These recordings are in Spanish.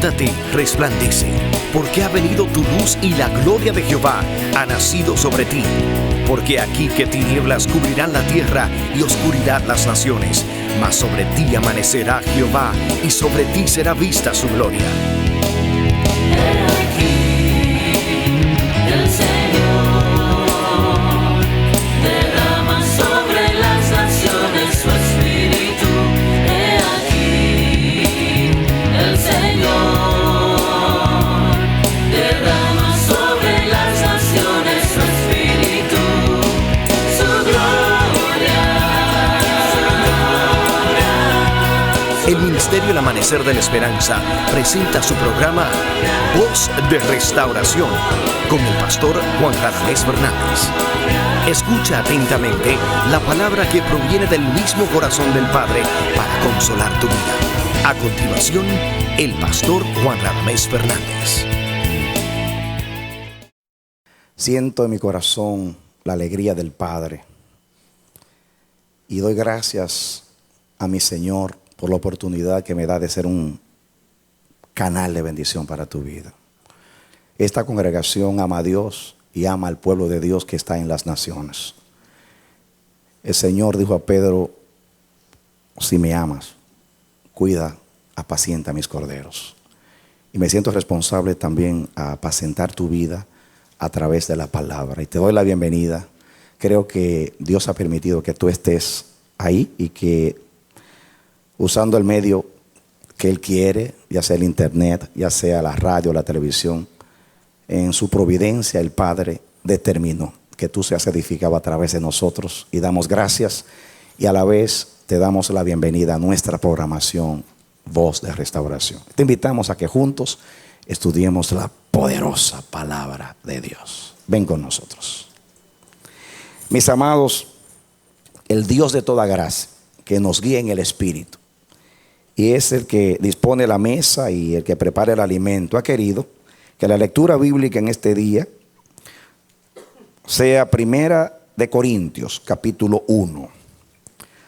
levántate, resplandece, porque ha venido tu luz y la gloria de Jehová ha nacido sobre ti. Porque aquí que tinieblas cubrirán la tierra y oscuridad las naciones, mas sobre ti amanecerá Jehová y sobre ti será vista su gloria. El Ministerio El Amanecer de la Esperanza presenta su programa Voz de Restauración con el pastor Juan Radamés Fernández. Escucha atentamente la palabra que proviene del mismo corazón del Padre para consolar tu vida. A continuación, el pastor Juan Radamés Fernández. Siento en mi corazón la alegría del Padre y doy gracias a mi Señor por la oportunidad que me da de ser un canal de bendición para tu vida. Esta congregación ama a Dios y ama al pueblo de Dios que está en las naciones. El Señor dijo a Pedro: si me amas, cuida, apacienta mis corderos. Y me siento responsable también a apacentar tu vida a través de la palabra. Y te doy la bienvenida. Creo que Dios ha permitido que tú estés ahí y que usando el medio que Él quiere, ya sea el internet, ya sea la radio, la televisión, en su providencia el Padre determinó que tú seas edificado a través de nosotros, y damos gracias y a la vez te damos la bienvenida a nuestra programación Voz de Restauración. Te invitamos a que juntos estudiemos la poderosa palabra de Dios. Ven con nosotros. Mis amados, el Dios de toda gracia, que nos guía en el Espíritu, y es el que dispone la mesa y el que prepara el alimento, ha querido que la lectura bíblica en este día sea Primera de Corintios, capítulo 1.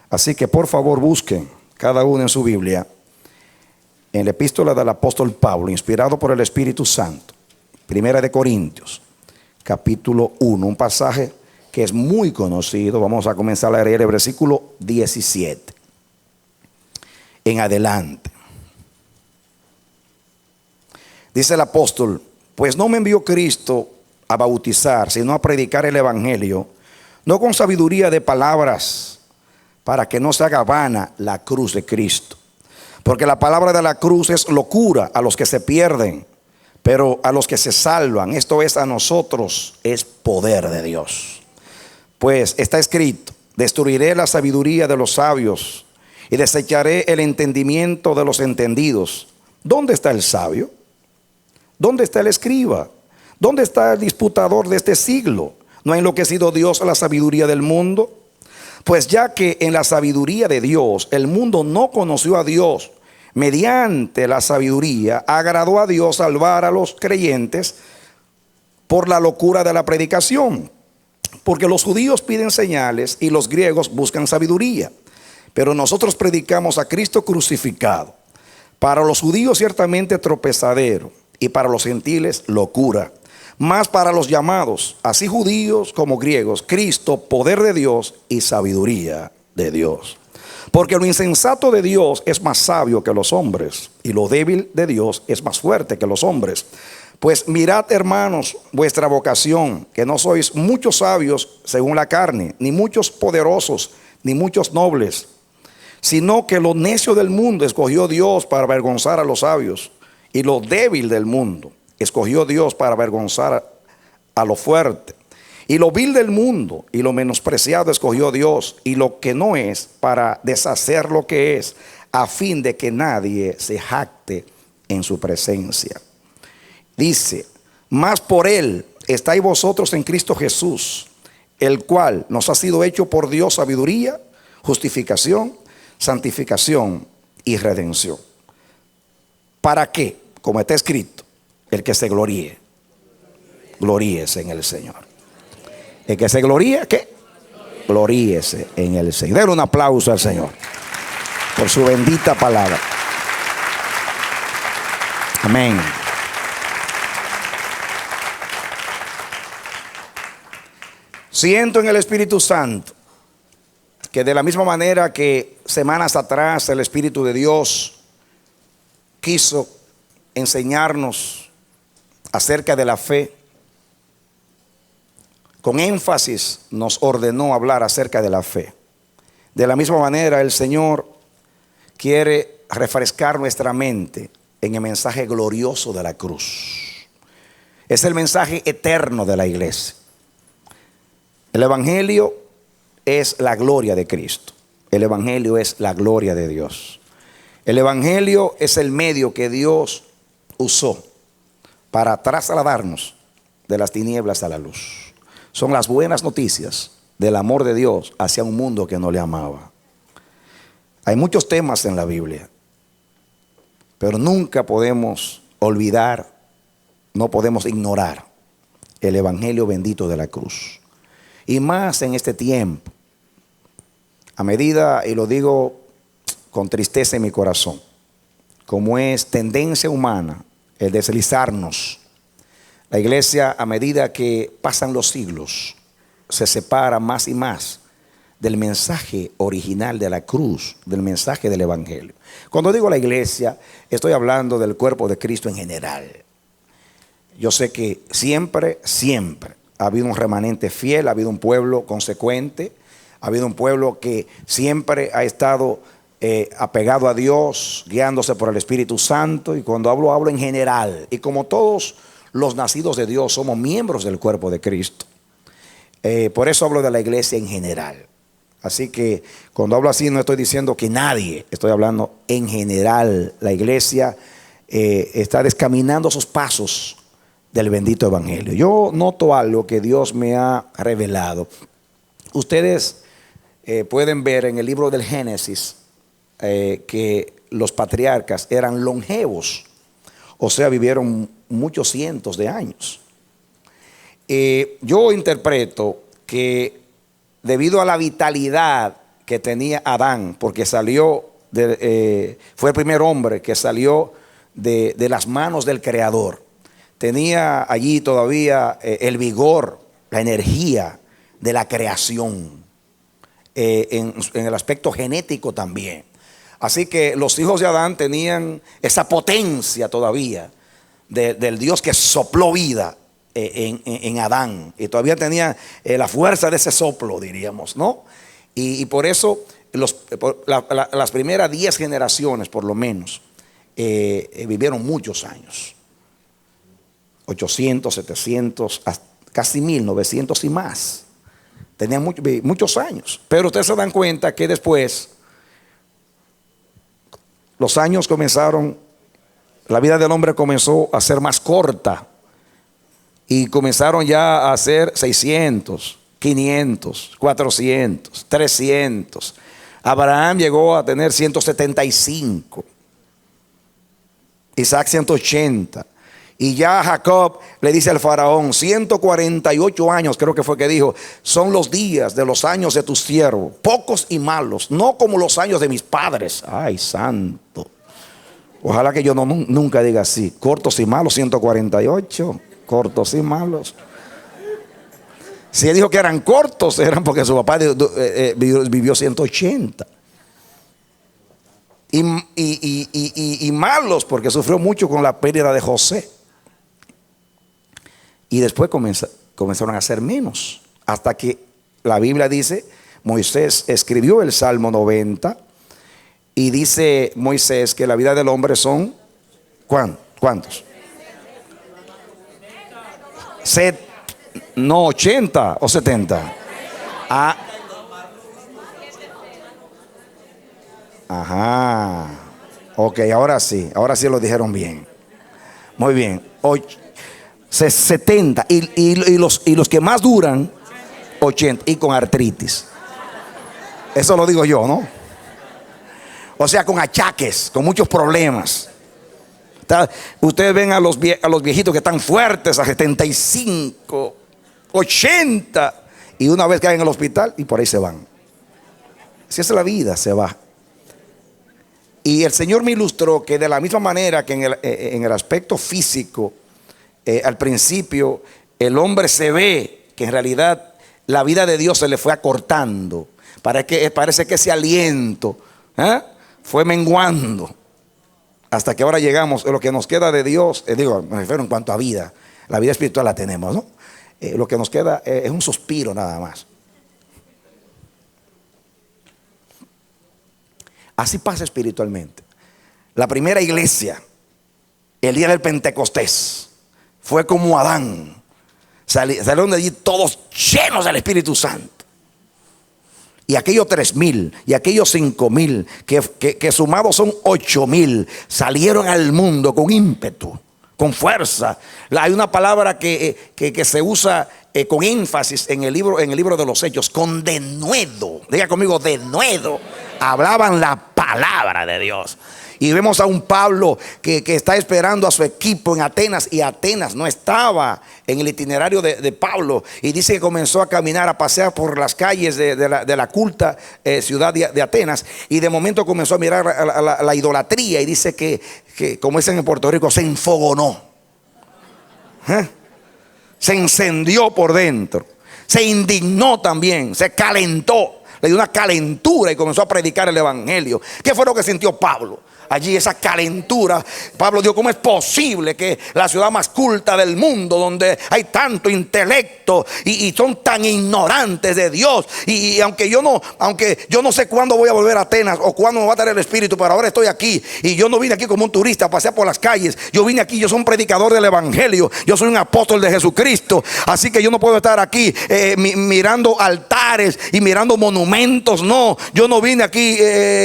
Así que por favor busquen cada uno en su Biblia, en la epístola del apóstol Pablo, inspirado por el Espíritu Santo, Primera de Corintios, capítulo 1, un pasaje que es muy conocido. Vamos a comenzar a leer el versículo 17 en adelante. Dice el apóstol: pues no me envió Cristo a bautizar, sino a predicar el evangelio, no con sabiduría de palabras, para que no se haga vana la cruz de Cristo. Porque la palabra de la cruz es locura a los que se pierden, pero a los que se salvan, esto es, a nosotros, es poder de Dios. Pues está escrito: destruiré la sabiduría de los sabios y desecharé el entendimiento de los entendidos. ¿Dónde está el sabio? ¿Dónde está el escriba? ¿Dónde está el disputador de este siglo? ¿No ha enloquecido Dios a la sabiduría del mundo? Pues ya que en la sabiduría de Dios el mundo no conoció a Dios, mediante la sabiduría agradó a Dios salvar a los creyentes por la locura de la predicación. Porque los judíos piden señales y los griegos buscan sabiduría. Pero nosotros predicamos a Cristo crucificado, para los judíos ciertamente tropezadero, y para los gentiles locura. Mas para los llamados, así judíos como griegos, Cristo, poder de Dios y sabiduría de Dios. Porque lo insensato de Dios es más sabio que los hombres, y lo débil de Dios es más fuerte que los hombres. Pues mirad, hermanos, vuestra vocación, que no sois muchos sabios según la carne, ni muchos poderosos, ni muchos nobles, sino que lo necio del mundo escogió Dios para avergonzar a los sabios, y lo débil del mundo escogió Dios para avergonzar a lo fuerte, y lo vil del mundo y lo menospreciado escogió Dios, y lo que no es, para deshacer lo que es, a fin de que nadie se jacte en su presencia. Dice: mas por él estáis vosotros en Cristo Jesús, el cual nos ha sido hecho por Dios sabiduría, justificación, santificación y redención. ¿Para qué? Como está escrito: el que se gloríe, gloríese en el Señor. El que se gloríe, ¿qué? Gloríese en el Señor. Denle un aplauso al Señor por su bendita palabra. Amén. Siento en el Espíritu Santo que de la misma manera que semanas atrás el Espíritu de Dios quiso enseñarnos acerca de la fe, con énfasis nos ordenó hablar acerca de la fe. De la misma manera el Señor quiere refrescar nuestra mente en el mensaje glorioso de la cruz. Es el mensaje eterno de la iglesia. El Evangelio es la gloria de Cristo. El Evangelio es la gloria de Dios. El Evangelio es el medio que Dios usó para trasladarnos de las tinieblas a la luz. Son las buenas noticias del amor de Dios hacia un mundo que no le amaba. Hay muchos temas en la Biblia, pero nunca podemos olvidar, no podemos ignorar el Evangelio bendito de la cruz. Y más en este tiempo, a medida, y lo digo con tristeza en mi corazón, como es tendencia humana el deslizarnos, la iglesia, a medida que pasan los siglos, se separa más y más del mensaje original de la cruz, del mensaje del Evangelio. Cuando digo la iglesia, estoy hablando del cuerpo de Cristo en general. Yo sé que siempre ha habido un remanente fiel, ha habido un pueblo consecuente, ha habido un pueblo que siempre ha estado apegado a Dios, guiándose por el Espíritu Santo. Y cuando hablo en general. Y como todos los nacidos de Dios somos miembros del cuerpo de Cristo, por eso hablo de la iglesia en general. Así que cuando hablo así no estoy diciendo que nadie, estoy hablando en general. La iglesia está descaminando sus pasos del bendito Evangelio. Yo noto algo que Dios me ha revelado. Ustedes pueden ver en el libro del Génesis que los patriarcas eran longevos, o sea, vivieron muchos cientos de años. Yo interpreto que debido a la vitalidad que tenía Adán, porque fue el primer hombre que salió de las manos del Creador, tenía allí todavía el vigor, la energía de la creación, en el aspecto genético también. Así que los hijos de Adán tenían esa potencia todavía del Dios que sopló vida en Adán, y todavía tenía la fuerza de ese soplo, diríamos, ¿no? Y por eso las primeras 10 generaciones por lo menos vivieron muchos años, 800, 700, casi 1900 y más. Tenían muchos años. Pero ustedes se dan cuenta que después los años comenzaron, la vida del hombre comenzó a ser más corta, y comenzaron ya a ser 600, 500, 400, 300. Abraham llegó a tener 175, Isaac 180. Y ya Jacob le dice al faraón, 148 años creo que fue que dijo, son los días de los años de tus siervos, pocos y malos, no como los años de mis padres. Ay, santo. Ojalá que yo nunca diga así, cortos y malos, 148, cortos y malos. Si él dijo que eran cortos, eran porque su papá vivió 180. Y malos porque sufrió mucho con la pérdida de José. Y después comenzaron a ser menos, hasta que la Biblia dice, Moisés escribió el Salmo 90, y dice Moisés que la vida del hombre son ¿cuántos? 80 o 70. Ajá. Ok, ahora sí lo dijeron bien. Muy bien. 70 y los que más duran 80, y con artritis. Eso lo digo yo, ¿no? O sea, con achaques, con muchos problemas. Ustedes ven a los viejitos que están fuertes a 75, 80, y una vez caen en el hospital y por ahí se van. Si esa es la vida, se va. Y el Señor me ilustró que de la misma manera que en el aspecto físico, al principio el hombre se ve que en realidad la vida de Dios se le fue acortando. Parece que ese aliento fue menguando. Hasta que ahora llegamos, lo que nos queda de Dios, me refiero en cuanto a vida, la vida espiritual la tenemos, ¿no? Lo que nos queda es un suspiro nada más. Así pasa espiritualmente. La primera iglesia, el día del Pentecostés, fue como Adán. Salieron de allí todos llenos del Espíritu Santo. Y aquellos 3,000 y aquellos 5,000 que sumados son 8,000 salieron al mundo con ímpetu, con fuerza. Hay una palabra que se usa con énfasis en el libro de los Hechos, con denuedo. Diga conmigo, denuedo. Hablaban la palabra de Dios. Y vemos a un Pablo que está esperando a su equipo en Atenas, y Atenas no estaba en el itinerario de Pablo. Y dice que comenzó a caminar, a pasear por las calles de la culta ciudad de Atenas. Y de momento comenzó a mirar la idolatría. Y dice que como dicen en Puerto Rico, se enfogonó. Se encendió por dentro. Se indignó también, se calentó. Le dio una calentura y comenzó a predicar el evangelio. ¿Qué fue lo que sintió Pablo? Allí esa calentura. Pablo dijo: ¿cómo es posible que la ciudad más culta del mundo, donde hay tanto intelecto y son tan ignorantes de Dios, y aunque yo no sé cuándo voy a volver a Atenas o cuándo me va a traer el Espíritu, pero ahora estoy aquí, y yo no vine aquí como un turista a pasear por las calles. Yo vine aquí, yo soy un predicador del evangelio, yo soy un apóstol de Jesucristo. Así que yo no puedo estar aquí mirando altares y mirando monumentos. No, yo no vine aquí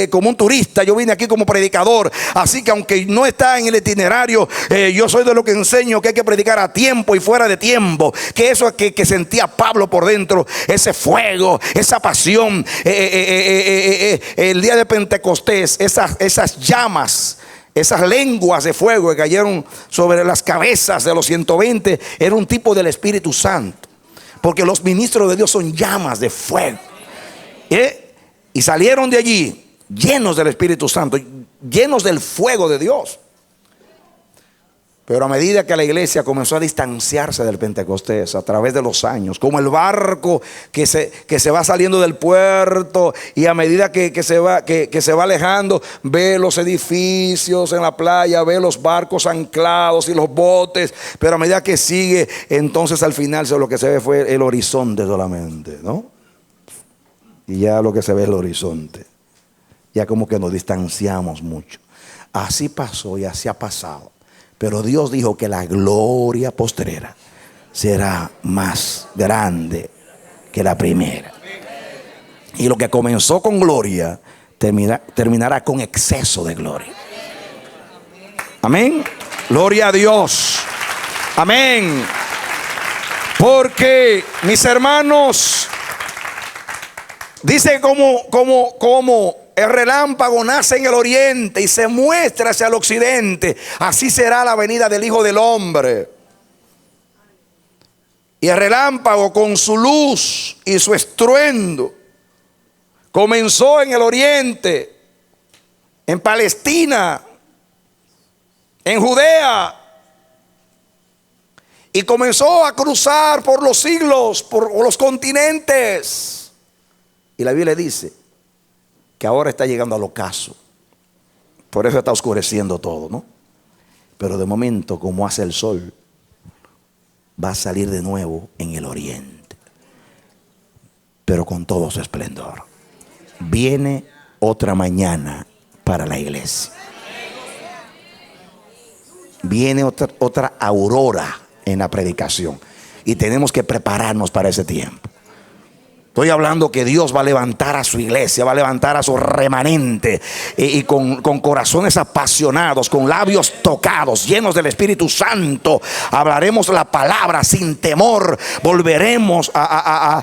como un turista, yo vine aquí como predicador. Así que aunque no está en el itinerario, yo soy de lo que enseño que hay que predicar a tiempo y fuera de tiempo. Que eso que sentía Pablo por dentro, ese fuego, esa pasión, el día de Pentecostés, esas llamas, esas lenguas de fuego que cayeron sobre las cabezas de los 120, era un tipo del Espíritu Santo, porque los ministros de Dios son llamas de fuego. Y salieron de allí llenos del Espíritu Santo, llenos del fuego de Dios. Pero a medida que la iglesia comenzó a distanciarse del Pentecostés a través de los años, como el barco que se va saliendo del puerto, y a medida que se va alejando, ve los edificios en la playa, ve los barcos anclados y los botes, pero a medida que sigue, entonces al final lo que se ve fue el horizonte solamente, ¿no? Y ya lo que se ve es el horizonte. Ya como que nos distanciamos mucho. Así pasó y así ha pasado. Pero Dios dijo que la gloria postrera será más grande que la primera. Y lo que comenzó con gloria terminará con exceso de gloria. Amén. Gloria a Dios. Amén. Porque, mis hermanos, dice como el relámpago nace en el oriente y se muestra hacia el occidente, así será la venida del Hijo del Hombre. Y el relámpago, con su luz y su estruendo, comenzó en el oriente, en Palestina, en Judea, y comenzó a cruzar por los siglos, por los continentes. Y la Biblia dice que ahora está llegando al ocaso. Por eso está oscureciendo todo, ¿no? Pero de momento, como hace el sol, va a salir de nuevo en el oriente, pero con todo su esplendor. Viene otra mañana para la iglesia. Viene otra aurora en la predicación, y tenemos que prepararnos para ese tiempo. Estoy hablando que Dios va a levantar a su iglesia, va a levantar a su remanente, y con corazones apasionados, con labios tocados, llenos del Espíritu Santo, hablaremos la palabra sin temor. Volveremos a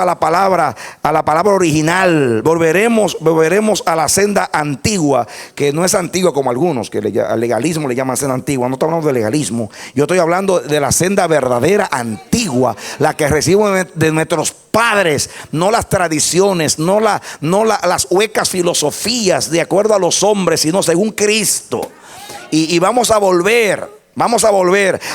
la palabra original. Volveremos a la senda antigua, que no es antigua como algunos que al legalismo le llaman senda antigua. No estoy hablando de legalismo, yo estoy hablando de la senda verdadera, antigua, la que recibimos de nuestros padres padres, no las tradiciones, no las huecas filosofías de acuerdo a los hombres, sino según Cristo. Y vamos a volver,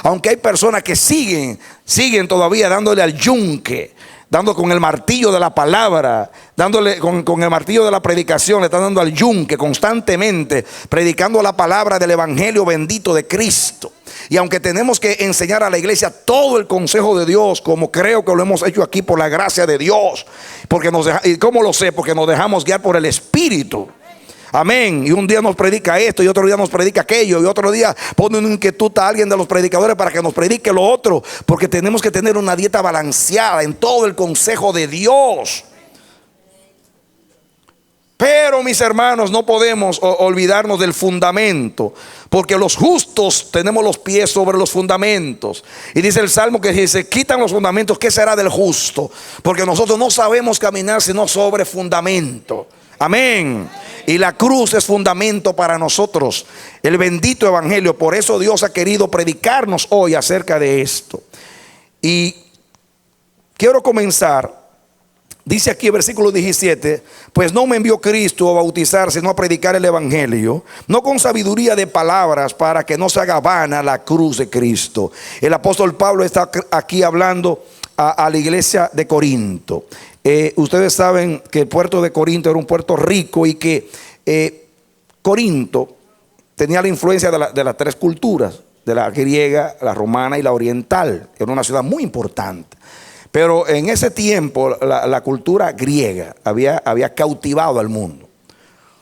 aunque hay personas que siguen todavía dándole al yunque, dando con el martillo de la palabra, dándole con el martillo de la predicación, le están dando al yunque constantemente, predicando la palabra del evangelio bendito de Cristo. Y aunque tenemos que enseñar a la iglesia todo el consejo de Dios, como creo que lo hemos hecho aquí por la gracia de Dios, ¿y cómo lo sé? Porque nos dejamos guiar por el Espíritu. Amén. Y un día nos predica esto y otro día nos predica aquello, y otro día pone una inquietud a alguien de los predicadores para que nos predique lo otro, porque tenemos que tener una dieta balanceada en todo el consejo de Dios. Pero mis hermanos, no podemos olvidarnos del fundamento, porque los justos tenemos los pies sobre los fundamentos. Y dice el Salmo que si se quitan los fundamentos, ¿qué será del justo? Porque nosotros no sabemos caminar sino sobre fundamento. Amén. Y la cruz es fundamento para nosotros, el bendito evangelio. Por eso Dios ha querido predicarnos hoy acerca de esto. Y quiero comenzar. Dice aquí el versículo 17: pues no me envió Cristo a bautizar, sino a predicar el evangelio, no con sabiduría de palabras, para que no se haga vana la cruz de Cristo. El apóstol Pablo está aquí hablando a la iglesia de Corinto. Ustedes saben que el puerto de Corinto era un puerto rico, y que Corinto tenía la influencia de las tres culturas, de la griega, la romana y la oriental. Era una ciudad muy importante. Pero en ese tiempo la cultura griega había cautivado al mundo.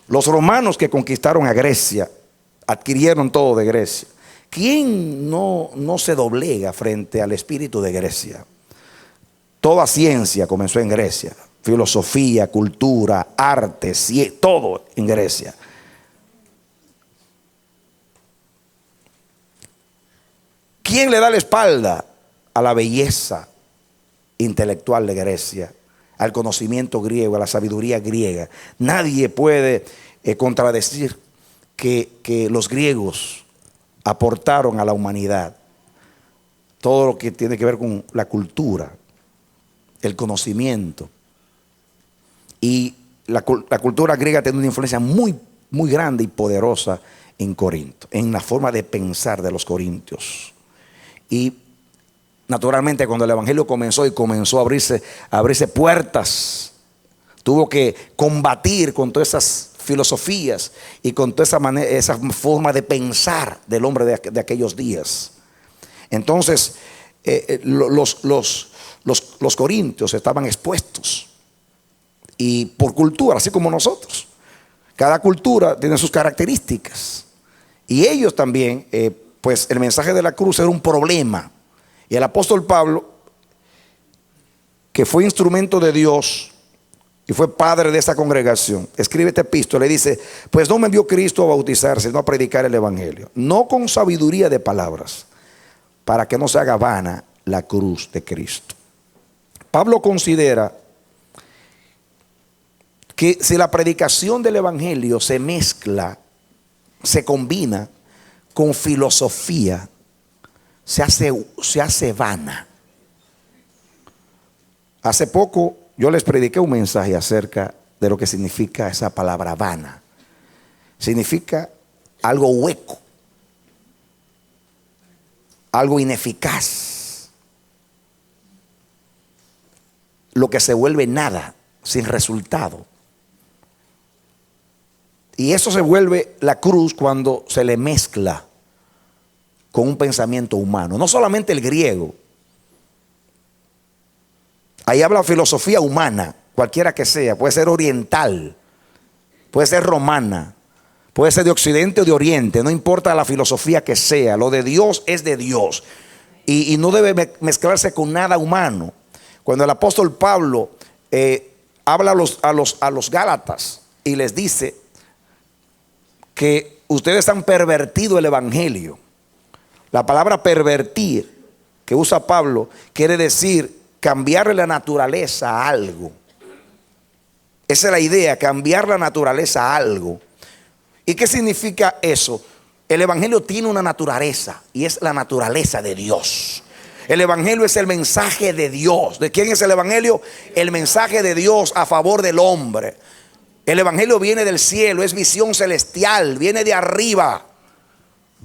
Los romanos que conquistaron a Grecia adquirieron todo de Grecia. ¿Quién no se doblega frente al espíritu de Grecia? Toda ciencia comenzó en Grecia. Filosofía, cultura, arte, todo en Grecia. ¿Quién le da la espalda a la belleza intelectual de Grecia, al conocimiento griego, a la sabiduría griega? Nadie puede contradecir que los griegos aportaron a la humanidad todo lo que tiene que ver con la cultura, el conocimiento. Y la cultura griega tiene una influencia muy, muy grande y poderosa en Corinto, en la forma de pensar de los corintios. Y naturalmente, cuando el evangelio comenzó a abrirse puertas, tuvo que combatir con todas esas filosofías y con toda esa forma de pensar del hombre de aquellos días. Entonces, los corintios estaban expuestos, y por cultura, así como nosotros. Cada cultura tiene sus características, y ellos también, pues el mensaje de la cruz era un problema. Y el apóstol Pablo, que fue instrumento de Dios y fue padre de esta congregación, escribe esta epístola y dice: pues no me envió Cristo a bautizar, sino a predicar el evangelio, no con sabiduría de palabras, para que no se haga vana la cruz de Cristo. Pablo considera que si la predicación del evangelio se mezcla, se combina con filosofía, se hace vana. Hace poco yo les prediqué un mensaje acerca de lo que significa esa palabra vana. Significa algo hueco, algo ineficaz, lo que se vuelve nada, sin resultado. Y eso se vuelve la cruz cuando se le mezcla con un pensamiento humano. No solamente el griego. Ahí habla filosofía humana, cualquiera que sea. Puede ser oriental, puede ser romana, puede ser de occidente o de oriente. No importa la filosofía que sea. Lo de Dios es de Dios. Y no debe mezclarse con nada humano. Cuando el apóstol Pablo habla a los Gálatas y les dice que ustedes han pervertido el evangelio. La palabra pervertir que usa Pablo quiere decir cambiarle la naturaleza a algo. Esa es la idea, cambiar la naturaleza a algo. ¿Y qué significa eso? El evangelio tiene una naturaleza, y es la naturaleza de Dios. El evangelio es el mensaje de Dios. ¿De quién es el evangelio? El mensaje de Dios a favor del hombre. El evangelio viene del cielo, es visión celestial, viene de arriba.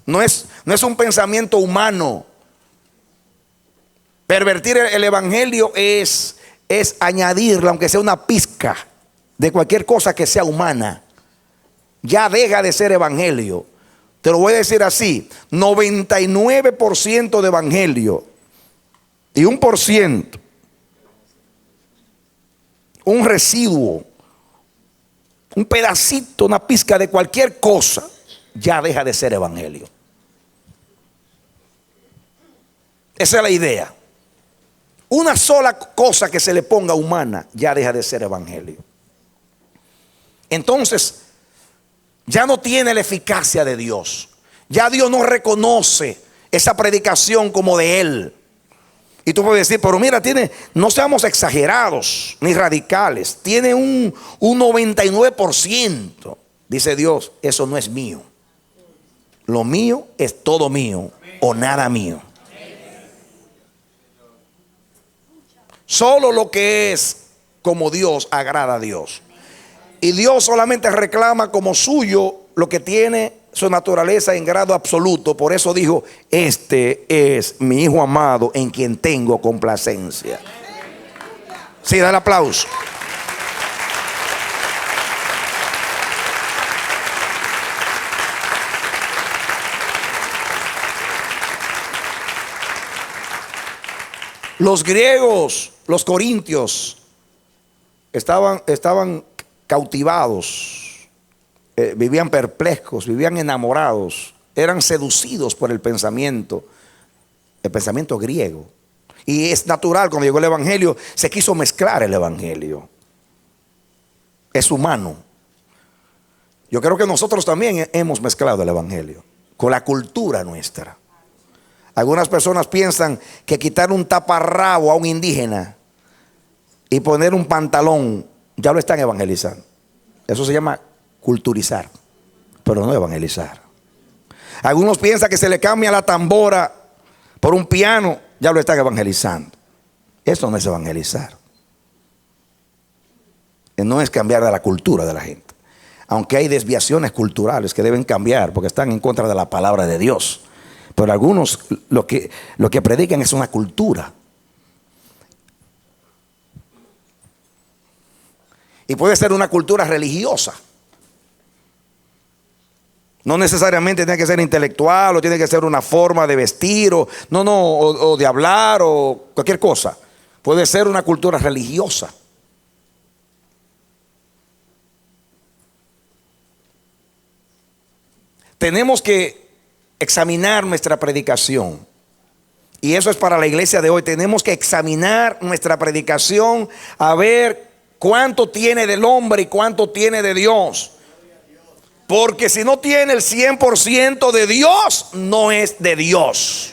No es un pensamiento humano. Pervertir el evangelio es añadirle, aunque sea una pizca de cualquier cosa que sea humana. Ya deja de ser evangelio. Te lo voy a decir así: 99% de evangelio y 1%, un residuo, un pedacito, una pizca de cualquier cosa, ya deja de ser evangelio. Esa es la idea. Una sola cosa que se le ponga humana ya deja de ser evangelio. Entonces ya no tiene la eficacia de Dios. Ya Dios no reconoce esa predicación como de Él. Y tú puedes decir, pero mira, no seamos exagerados ni radicales, tiene un 99%. Dice Dios, eso no es mío. Lo mío es todo mío o nada mío. Solo lo que es como Dios agrada a Dios. Y Dios solamente reclama como suyo lo que tiene su naturaleza en grado absoluto. Por eso dijo, este es mi Hijo amado en quien tengo complacencia. Sí, da el aplauso. Los griegos, los corintios, estaban cautivados, vivían perplejos, vivían enamorados, eran seducidos por el pensamiento griego. Y es natural, cuando llegó el evangelio, se quiso mezclar el evangelio. Es humano. Yo creo que nosotros también hemos mezclado el evangelio con la cultura nuestra. Algunas personas piensan que quitar un taparrabo a un indígena y poner un pantalón, ya lo están evangelizando. Eso se llama culturizar, pero no evangelizar. Algunos piensan que se le cambia la tambora por un piano, ya lo están evangelizando. Eso no es evangelizar. No es cambiar de la cultura de la gente. Aunque hay desviaciones culturales que deben cambiar porque están en contra de la palabra de Dios. Pero algunos lo que predican es una cultura. Y puede ser una cultura religiosa. No necesariamente tiene que ser intelectual o tiene que ser una forma de vestir o de hablar o cualquier cosa. Puede ser una cultura religiosa. Tenemos que examinar nuestra predicación. Y eso es para la iglesia de hoy. Tenemos que examinar nuestra predicación a ver cuánto tiene del hombre y cuánto tiene de Dios. Porque si no tiene el 100% de Dios, no es de Dios.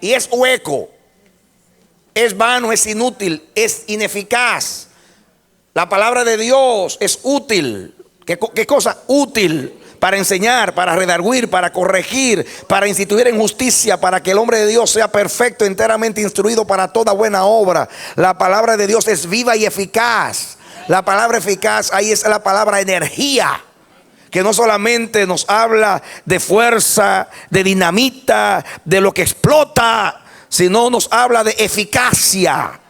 Y es hueco, es vano, es inútil, es ineficaz. La palabra de Dios es útil. ¿Qué cosa? Útil. Para enseñar, para redarguir, para corregir, para instituir en justicia, para que el hombre de Dios sea perfecto, enteramente instruido para toda buena obra. La palabra de Dios es viva y eficaz. La palabra eficaz, ahí es la palabra energía, que no solamente nos habla de fuerza, de dinamita, de lo que explota, sino nos habla de eficacia.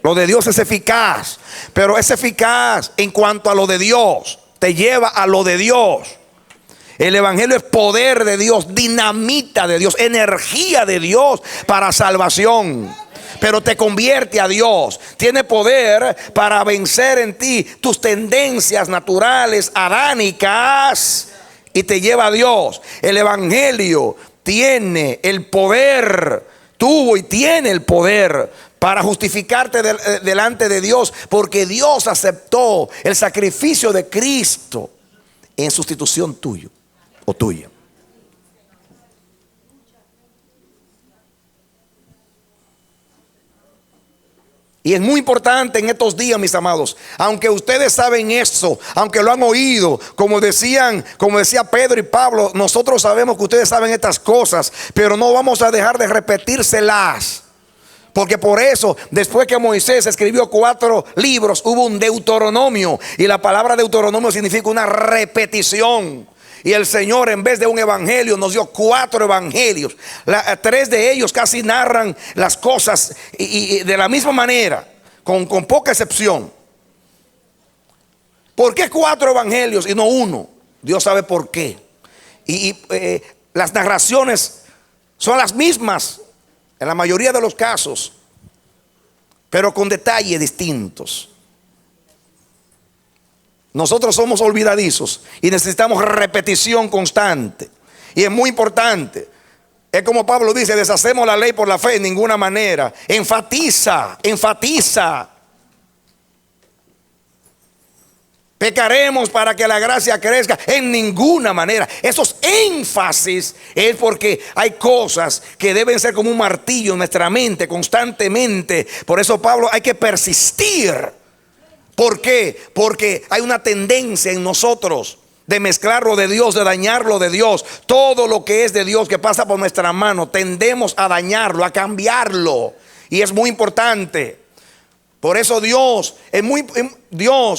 Lo de Dios es eficaz, pero es eficaz en cuanto a lo de Dios, te lleva a lo de Dios. El evangelio es poder de Dios, dinamita de Dios, energía de Dios para salvación. Pero te convierte a Dios. Tiene poder para vencer en ti tus tendencias naturales, adánicas, y te lleva a Dios. El evangelio tiene el poder, tuvo y tiene el poder para justificarte delante de Dios, porque Dios aceptó el sacrificio de Cristo en sustitución tuyo o tuya. Y es muy importante en estos días, mis amados, aunque ustedes saben eso, aunque lo han oído, como decía Pedro y Pablo, nosotros sabemos que ustedes saben estas cosas, pero no vamos a dejar de repetírselas. Porque por eso, después que Moisés escribió 4 libros, hubo un Deuteronomio. Y la palabra Deuteronomio significa una repetición. Y el Señor, en vez de un evangelio, nos dio 4 evangelios. 3 de ellos casi narran las cosas y de la misma manera, con poca excepción. ¿Por qué 4 evangelios y no 1? Dios sabe por qué. Las narraciones son las mismas en la mayoría de los casos, pero con detalles distintos. Nosotros somos olvidadizos y necesitamos repetición constante. Y es muy importante. Es como Pablo dice: deshacemos la ley por la fe, en ninguna manera. Enfatiza. Pecaremos para que la gracia crezca, en ninguna manera. Esos énfasis es porque hay cosas que deben ser como un martillo en nuestra mente constantemente. Por eso, Pablo, hay que persistir. ¿Por qué? Porque hay una tendencia en nosotros de mezclar lo de Dios, de dañar lo de Dios. Todo lo que es de Dios, que pasa por nuestra mano, tendemos a dañarlo, a cambiarlo. Y es muy importante. Por eso Dios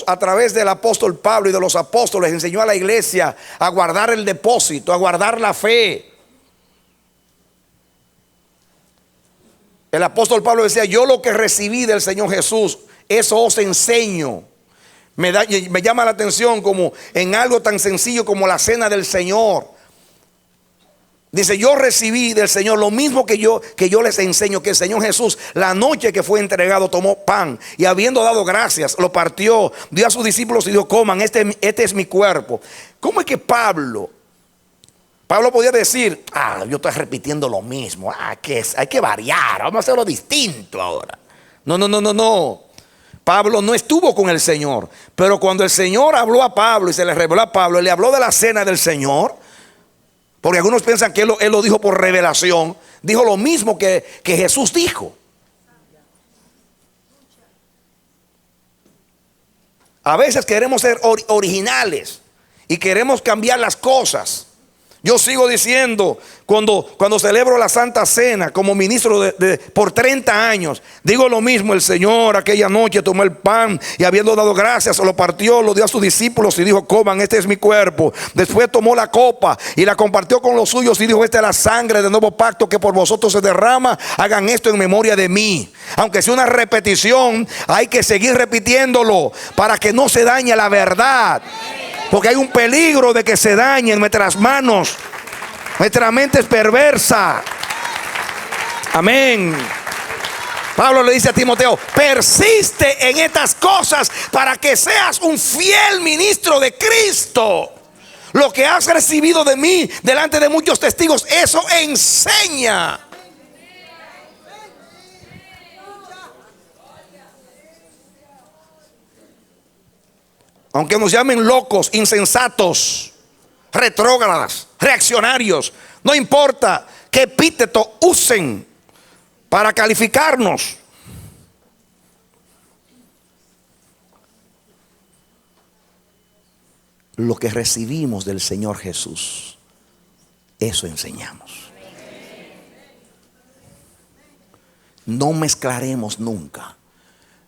a través del apóstol Pablo y de los apóstoles enseñó a la iglesia a guardar el depósito, a guardar la fe. El apóstol Pablo decía: yo lo que recibí del Señor Jesús, eso os enseño. Me llama la atención como en algo tan sencillo como la cena del Señor. Dice: yo recibí del Señor lo mismo que yo les enseño, que el Señor Jesús, la noche que fue entregado, tomó pan y habiendo dado gracias, lo partió, dio a sus discípulos y dijo: coman, este es mi cuerpo. ¿Cómo es que Pablo podía decir: yo estoy repitiendo lo mismo, hay que variar, vamos a hacerlo distinto ahora? No. Pablo no estuvo con el Señor, pero cuando el Señor habló a Pablo y se le reveló a Pablo, le habló de la cena del Señor. Porque algunos piensan que él lo dijo por revelación. Dijo lo mismo que Jesús dijo. A veces queremos ser originales y queremos cambiar las cosas. Yo sigo diciendo, cuando celebro la Santa Cena como ministro por 30 años, digo lo mismo. El Señor aquella noche tomó el pan y habiendo dado gracias, lo partió, lo dio a sus discípulos y dijo: coman, este es mi cuerpo. Después tomó la copa y la compartió con los suyos y dijo: esta es la sangre del nuevo pacto que por vosotros se derrama, hagan esto en memoria de mí. Aunque sea una repetición, hay que seguir repitiéndolo para que no se dañe la verdad. Porque hay un peligro de que se dañen nuestras manos. Nuestra mente es perversa. Amén. Pablo le dice a Timoteo: persiste en estas cosas para que seas un fiel ministro de Cristo. Lo que has recibido de mí delante de muchos testigos, eso enseña. Aunque nos llamen locos, insensatos, retrógradas, reaccionarios, no importa qué epíteto usen para calificarnos. Lo que recibimos del Señor Jesús, eso enseñamos. No mezclaremos nunca.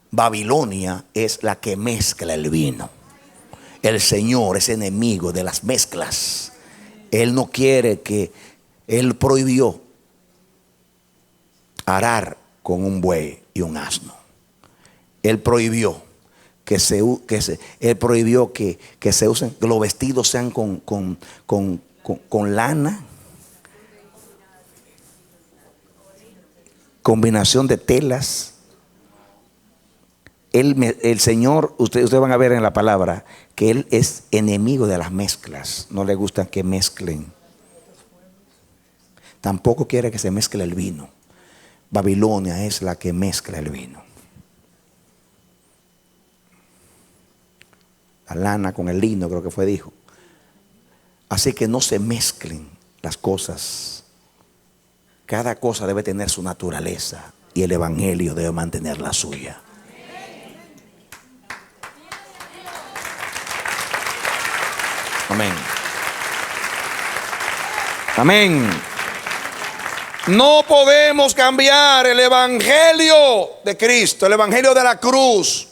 Babilonia es la que mezcla el vino. El Señor es enemigo de las mezclas. Él no quiere Él prohibió arar con un buey y un asno. Él prohibió que se usen, que los vestidos sean con lana, combinación de telas. El Señor, ustedes van a ver en la palabra que Él es enemigo de las mezclas. No le gusta que mezclen. Tampoco quiere que se mezcle el vino. Babilonia es la que mezcla el vino. La lana con el lino, creo que dijo. Así que no se mezclen las cosas. Cada cosa debe tener su naturaleza, y el evangelio debe mantener la suya. Amén. Amén. No podemos cambiar el evangelio de Cristo, el evangelio de la cruz.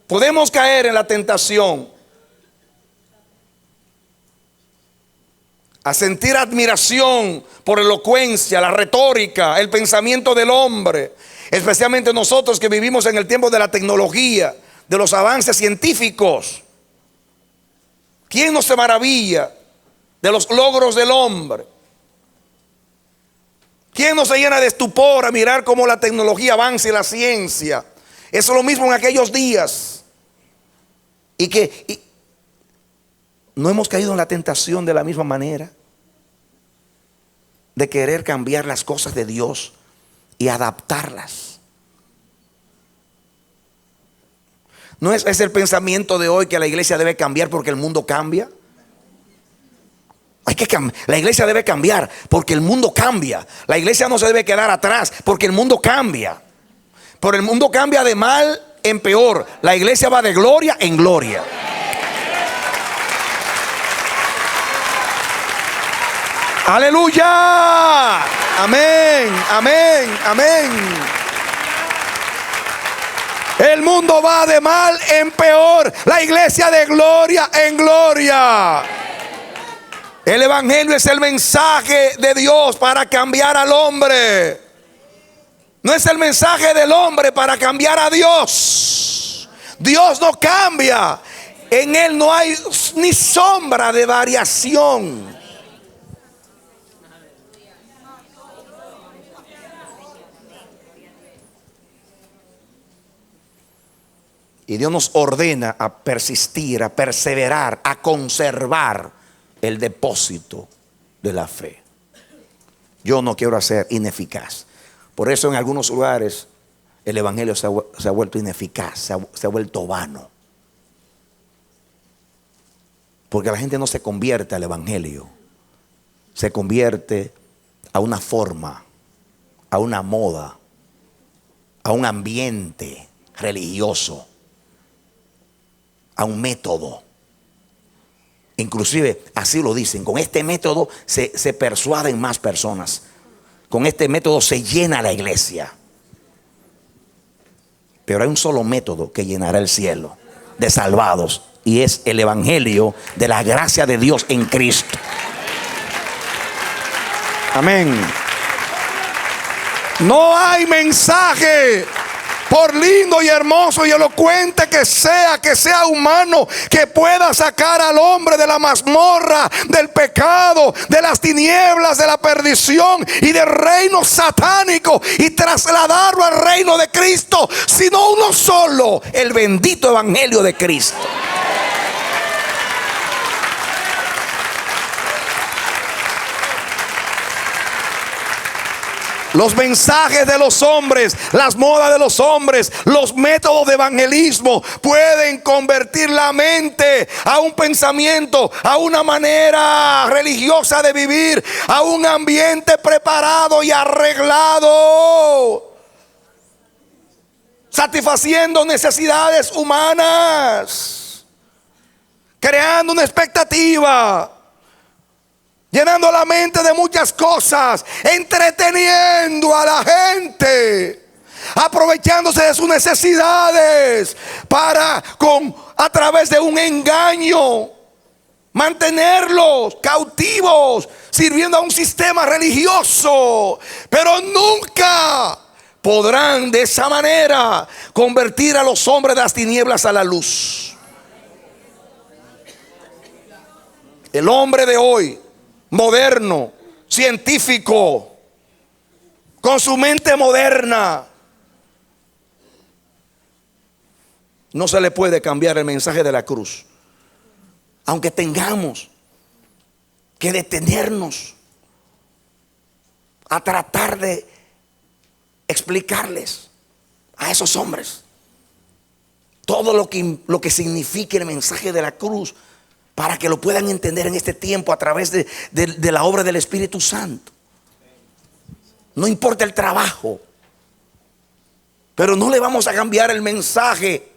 Podemos caer en la tentación a sentir admiración por la elocuencia, la retórica, el pensamiento del hombre, especialmente nosotros que vivimos en el tiempo de la tecnología, de los avances científicos. ¿Quién no se maravilla de los logros del hombre? ¿Quién no se llena de estupor a mirar cómo la tecnología avanza y la ciencia? Eso es lo mismo en aquellos días. Y no hemos caído en la tentación de la misma manera de querer cambiar las cosas de Dios y adaptarlas. ¿No es el pensamiento de hoy que la iglesia debe cambiar porque el mundo cambia? La iglesia debe cambiar porque el mundo cambia. La iglesia no se debe quedar atrás porque el mundo cambia. Pero el mundo cambia de mal en peor. La iglesia va de gloria en gloria. Aleluya. Amén, amén, amén. El mundo va de mal en peor. La iglesia de gloria en gloria. El evangelio es el mensaje de Dios para cambiar al hombre. No es el mensaje del hombre para cambiar a Dios. Dios no cambia. En Él no hay ni sombra de variación. Y Dios nos ordena a persistir, a perseverar, a conservar el depósito de la fe. Yo no quiero ser ineficaz. Por eso en algunos lugares el evangelio se ha vuelto ineficaz, se ha vuelto vano. Porque la gente no se convierte al evangelio, se convierte a una forma, a una moda, a un ambiente religioso, a un método. Inclusive así lo dicen: con este método se persuaden más personas, con este método se llena la iglesia. Pero hay un solo método que llenará el cielo de salvados, y es el evangelio de la gracia de Dios en Cristo. Amén. No hay mensaje, por lindo y hermoso y elocuente que sea humano, que pueda sacar al hombre de la mazmorra, del pecado, de las tinieblas, de la perdición y del reino satánico, y trasladarlo al reino de Cristo, sino uno solo: el bendito evangelio de Cristo. Los mensajes de los hombres, las modas de los hombres, los métodos de evangelismo pueden convertir la mente a un pensamiento, a una manera religiosa de vivir, a un ambiente preparado y arreglado, satisfaciendo necesidades humanas, creando una expectativa, llenando la mente de muchas cosas, entreteniendo a la gente, aprovechándose de sus necesidades para, a través de un engaño, mantenerlos cautivos, sirviendo a un sistema religioso. Pero nunca podrán de esa manera convertir a los hombres de las tinieblas a la luz. El hombre de hoy, moderno, científico, con su mente moderna, no se le puede cambiar el mensaje de la cruz, aunque tengamos que detenernos a tratar de explicarles a esos hombres todo lo que significa el mensaje de la cruz, para que lo puedan entender en este tiempo a través de la obra del Espíritu Santo. no importa el trabajo, pero no le vamos a cambiar el mensaje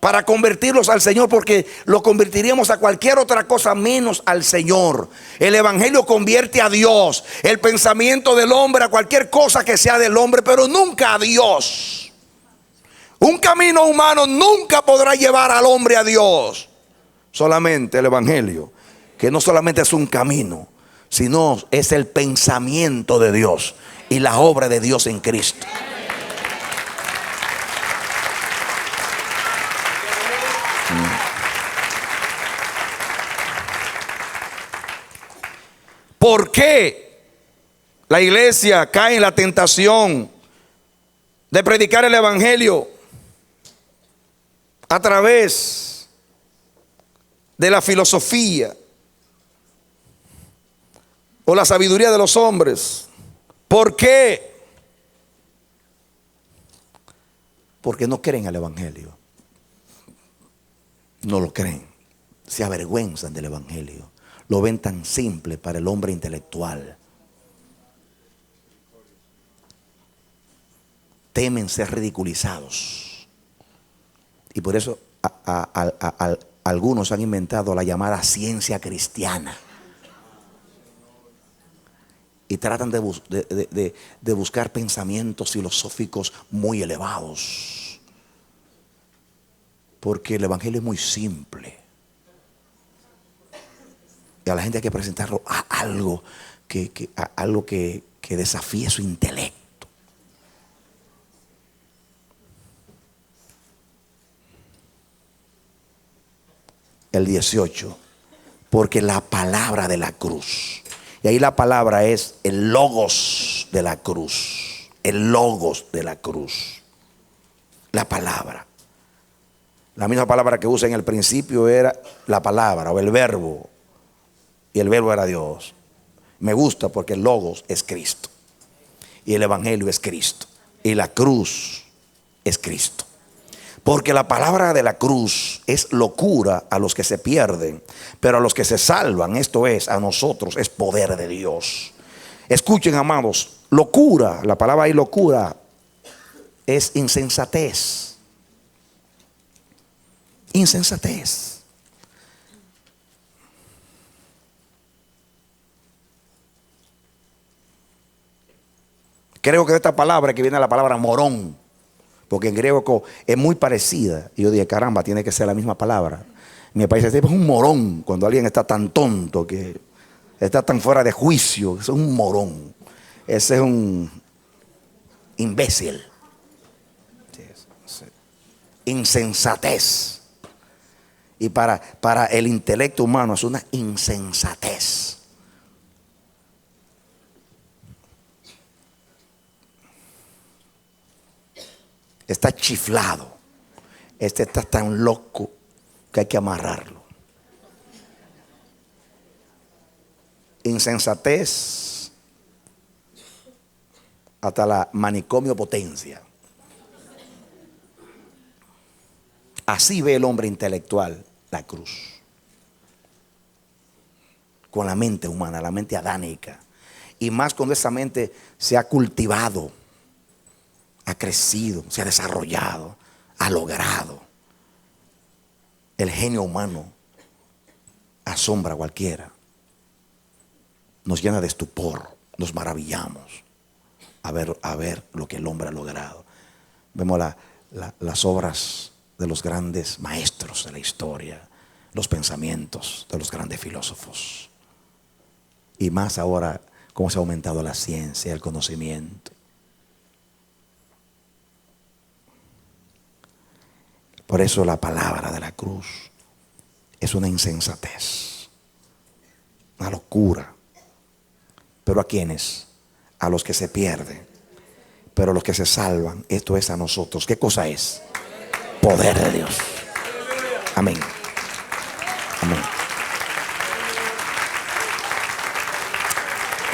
para convertirlos al Señor, porque lo convertiríamos a cualquier otra cosa menos al Señor. El evangelio convierte a Dios, el pensamiento del hombre a cualquier cosa que sea del hombre, pero nunca a Dios. Un camino humano nunca podrá llevar al hombre a Dios. Solamente el evangelio, que no solamente es un camino, sino es el pensamiento de Dios y la obra de Dios en Cristo. ¿Por qué la iglesia cae en la tentación de predicar el evangelio a través de la filosofía o la sabiduría de los hombres? ¿Por qué? Porque no creen al evangelio. No lo creen. Se avergüenzan del evangelio. Lo ven tan simple para el hombre intelectual. Temen ser ridiculizados. Y por eso algunos han inventado la llamada ciencia cristiana. Y tratan de buscar pensamientos filosóficos muy elevados. Porque el evangelio es muy simple. Y a la gente hay que presentarlo a algo que desafíe su intelecto. El 18. Porque la palabra de la cruz. Y ahí la palabra es el logos de la cruz. El logos de la cruz. La palabra. La misma palabra que usa en el principio era la palabra o el verbo. Y el verbo era Dios. Me gusta porque el logos es Cristo. Y el evangelio es Cristo. Y la cruz es Cristo. Porque la palabra de la cruz es locura a los que se pierden, pero a los que se salvan, esto es, a nosotros, es poder de Dios. Escuchen, amados, locura, la palabra ahí locura es insensatez. Insensatez. Creo que de esta palabra que viene la palabra morón, porque en griego es muy parecida. Y yo dije, caramba, tiene que ser la misma palabra. Me parece que es un morón cuando alguien está tan tonto, que está tan fuera de juicio. Eso es un morón. Ese es un imbécil. Insensatez. Y para el intelecto humano es una insensatez. Está chiflado. Este está tan loco que hay que amarrarlo. Insensatez hasta la manicomio potencia. Así ve el hombre intelectual la cruz. Con la mente humana, la mente adánica. Y más cuando esa mente se ha cultivado, ha crecido, se ha desarrollado, ha logrado. El genio humano asombra a cualquiera. Nos llena de estupor, nos maravillamos a ver lo que el hombre ha logrado. Vemos las obras de los grandes maestros de la historia, los pensamientos de los grandes filósofos. Y más ahora, cómo se ha aumentado la ciencia, el conocimiento. Por eso la palabra de la cruz es una insensatez, una locura. ¿Pero a quiénes? A los que se pierden. Pero a los que se salvan, esto es a nosotros. ¿Qué cosa es? Poder de Dios. Amén. Amén.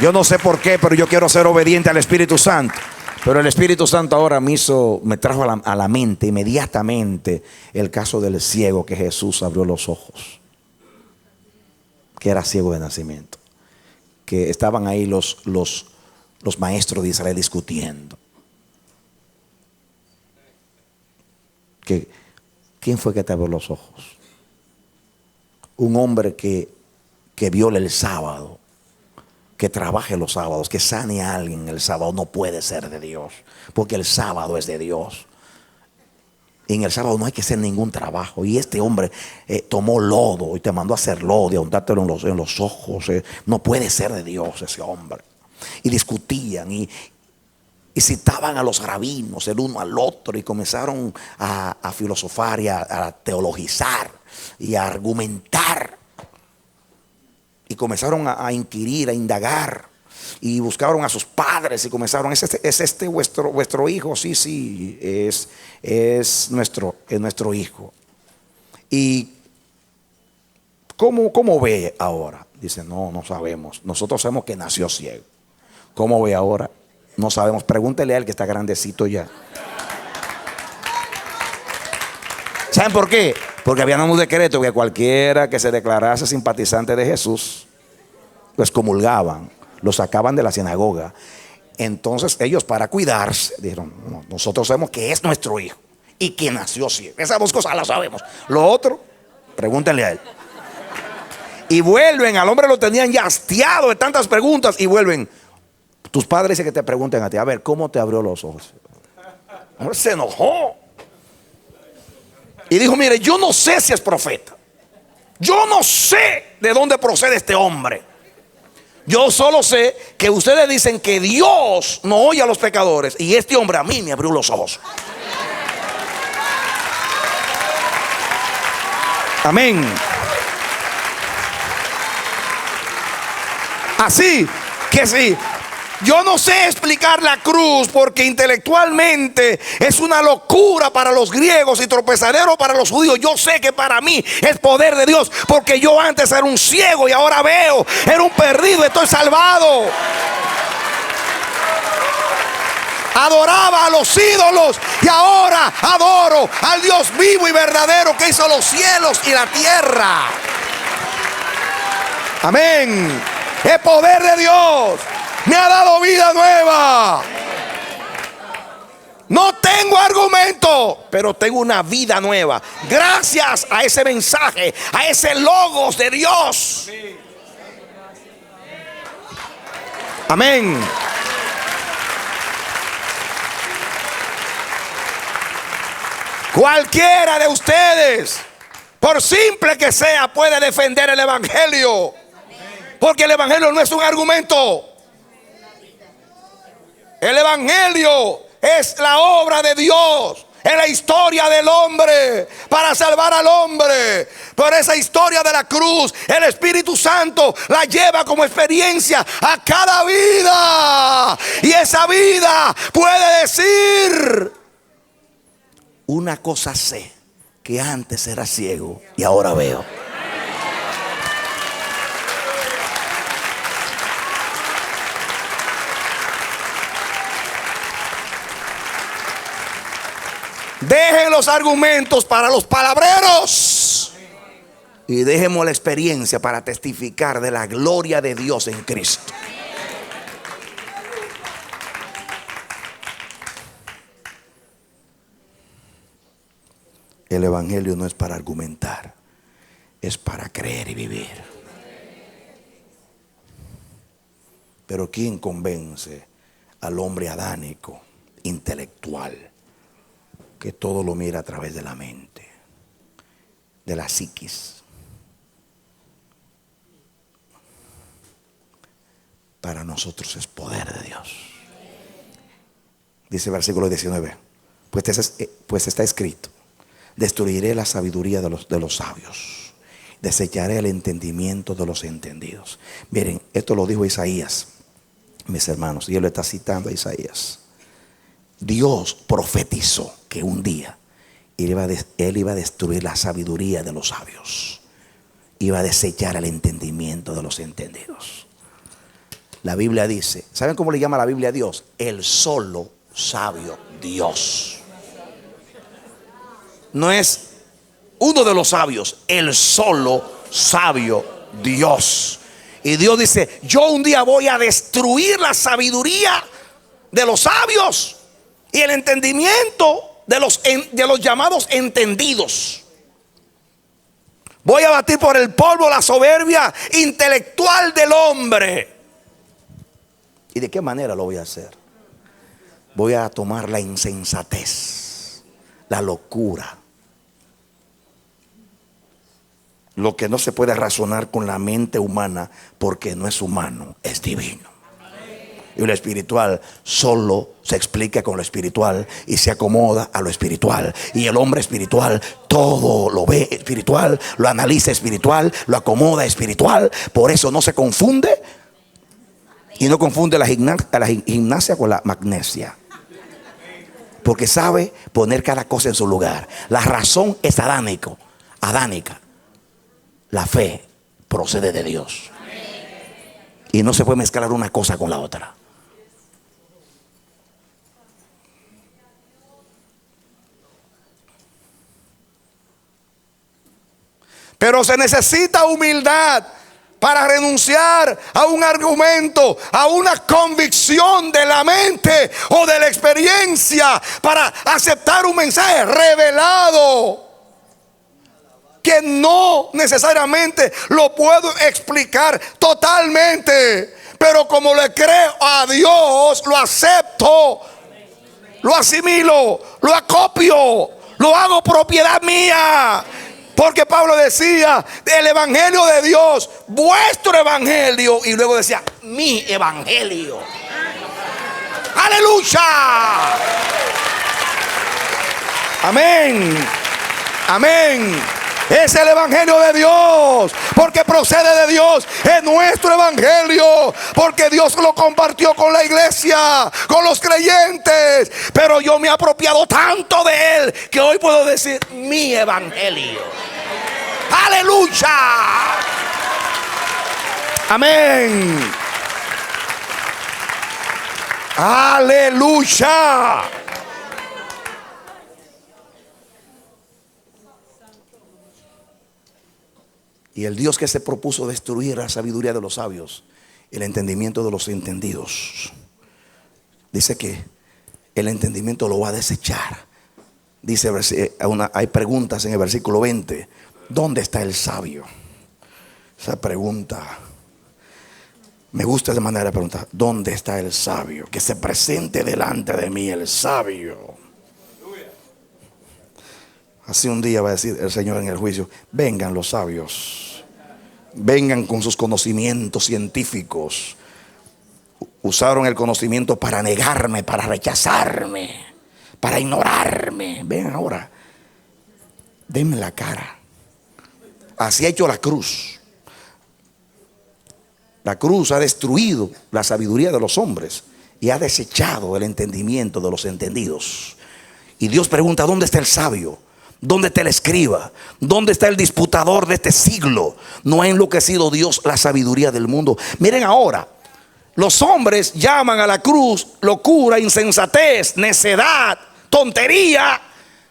Yo no sé por qué, pero yo quiero ser obediente al Espíritu Santo. Pero el Espíritu Santo ahora me trajo a la mente inmediatamente el caso del ciego que Jesús abrió los ojos, que era ciego de nacimiento, que estaban ahí los los maestros de Israel discutiendo. ¿Quién fue que te abrió los ojos? Un hombre que viole el sábado, que trabaje los sábados, que sane a alguien el sábado, no puede ser de Dios, porque el sábado es de Dios. Y en el sábado no hay que hacer ningún trabajo. Y este hombre tomó lodo y te mandó a hacer lodo y a untártelo en los ojos. No puede ser de Dios ese hombre. Y discutían y citaban a los rabinos el uno al otro y comenzaron a filosofar y a teologizar y a argumentar. Y comenzaron a inquirir, a indagar. Y buscaron a sus padres y comenzaron: ¿Es este vuestro hijo? Sí, es nuestro hijo. ¿Y cómo ve ahora? Dice: no sabemos. Nosotros sabemos que nació ciego. ¿Cómo ve ahora? No sabemos. Pregúntele a él, que está grandecito ya. ¿Saben por qué? Porque había un decreto que cualquiera que se declarase simpatizante de Jesús lo excomulgaban, lo sacaban de la sinagoga. Entonces ellos, para cuidarse, dijeron: no, nosotros sabemos que es nuestro hijo y que nació ciego. Esas dos cosas las sabemos. Lo otro, pregúntenle a él. Y vuelven, al hombre lo tenían ya hastiado de tantas preguntas, y vuelven: tus padres dicen que te pregunten a ti, a ver, ¿cómo te abrió los ojos? El hombre se enojó y dijo: mire, yo no sé si es profeta, yo no sé de dónde procede este hombre. Yo solo sé que ustedes dicen que Dios no oye a los pecadores, y este hombre a mí me abrió los ojos. Amén. Así que sí, yo no sé explicar la cruz, porque intelectualmente es una locura para los griegos y tropezadero para los judíos. Yo sé que para mí es poder de Dios, porque yo antes era un ciego y ahora veo. Era un perdido, estoy salvado. Adoraba a los ídolos y ahora adoro al Dios vivo y verdadero, que hizo los cielos y la tierra. Amén. Es poder de Dios. Me ha dado vida nueva. No tengo argumento, pero tengo una vida nueva, gracias a ese mensaje, a ese logos de Dios. Amén. Cualquiera de ustedes, por simple que sea, puede defender el evangelio, porque el evangelio no es un argumento. El evangelio es la obra de Dios, es la historia del hombre para salvar al hombre. Por esa historia de la cruz, el Espíritu Santo la lleva como experiencia a cada vida, y esa vida puede decir: una cosa sé, que antes era ciego y ahora veo. Dejen los argumentos para los palabreros y dejemos la experiencia para testificar de la gloria de Dios en Cristo. El evangelio no es para argumentar, es para creer y vivir. Pero ¿quién convence al hombre adánico, intelectual, que todo lo mira a través de la mente, de la psiquis? Para nosotros es poder de Dios. Dice el versículo 19: pues está escrito: destruiré la sabiduría de los sabios, desecharé el entendimiento de los entendidos. Miren, esto lo dijo Isaías, mis hermanos, y él lo está citando a Isaías. Dios profetizó que un día él iba a destruir la sabiduría de los sabios, iba a desechar el entendimiento de los entendidos. La Biblia dice, ¿saben cómo le llama la Biblia a Dios? El solo sabio Dios. No es uno de los sabios, el solo sabio Dios. Y Dios dice: yo un día voy a destruir la sabiduría de los sabios y el entendimiento de los llamados entendidos. Voy a batir por el polvo la soberbia intelectual del hombre. ¿Y de qué manera lo voy a hacer? Voy a tomar la insensatez, la locura, lo que no se puede razonar con la mente humana, porque no es humano, es divino. Y lo espiritual solo se explica con lo espiritual y se acomoda a lo espiritual. Y el hombre espiritual todo lo ve espiritual, lo analiza espiritual, lo acomoda espiritual. Por eso no se confunde. Y no confunde la gimnasia con la magnesia, porque sabe poner cada cosa en su lugar. La razón es adánica. La fe procede de Dios. Y no se puede mezclar una cosa con la otra. Pero se necesita humildad para renunciar a un argumento, a una convicción de la mente o de la experiencia, para aceptar un mensaje revelado que no necesariamente lo puedo explicar totalmente, pero como le creo a Dios, lo acepto, lo asimilo, lo acopio, lo hago propiedad mía. Porque Pablo decía: el evangelio de Dios, vuestro evangelio. Y luego decía: mi evangelio. Aleluya. Amén. Amén. Es el evangelio de Dios, porque procede de Dios. Es nuestro evangelio, porque Dios lo compartió con la iglesia, con los creyentes. Pero yo me he apropiado tanto de él que hoy puedo decir: mi evangelio. Aleluya. Amén. Aleluya. Y el Dios que se propuso destruir la sabiduría de los sabios, el entendimiento de los entendidos, dice que el entendimiento lo va a desechar. Dice, hay preguntas en el versículo 20: ¿dónde está el sabio? Esa pregunta me gusta de manera de preguntar: ¿dónde está el sabio? Que se presente delante de mí el sabio. Así un día va a decir el Señor en el juicio: vengan los sabios, vengan con sus conocimientos científicos. Usaron el conocimiento para negarme, para rechazarme, para ignorarme. Ven ahora, denme la cara. Así ha hecho la cruz. La cruz ha destruido la sabiduría de los hombres y ha desechado el entendimiento de los entendidos. Y Dios pregunta: ¿dónde está el sabio? ¿Dónde está el escriba? ¿Dónde está el disputador de este siglo? No ha enloquecido Dios la sabiduría del mundo. Miren ahora, los hombres llaman a la cruz locura, insensatez, necedad, tontería.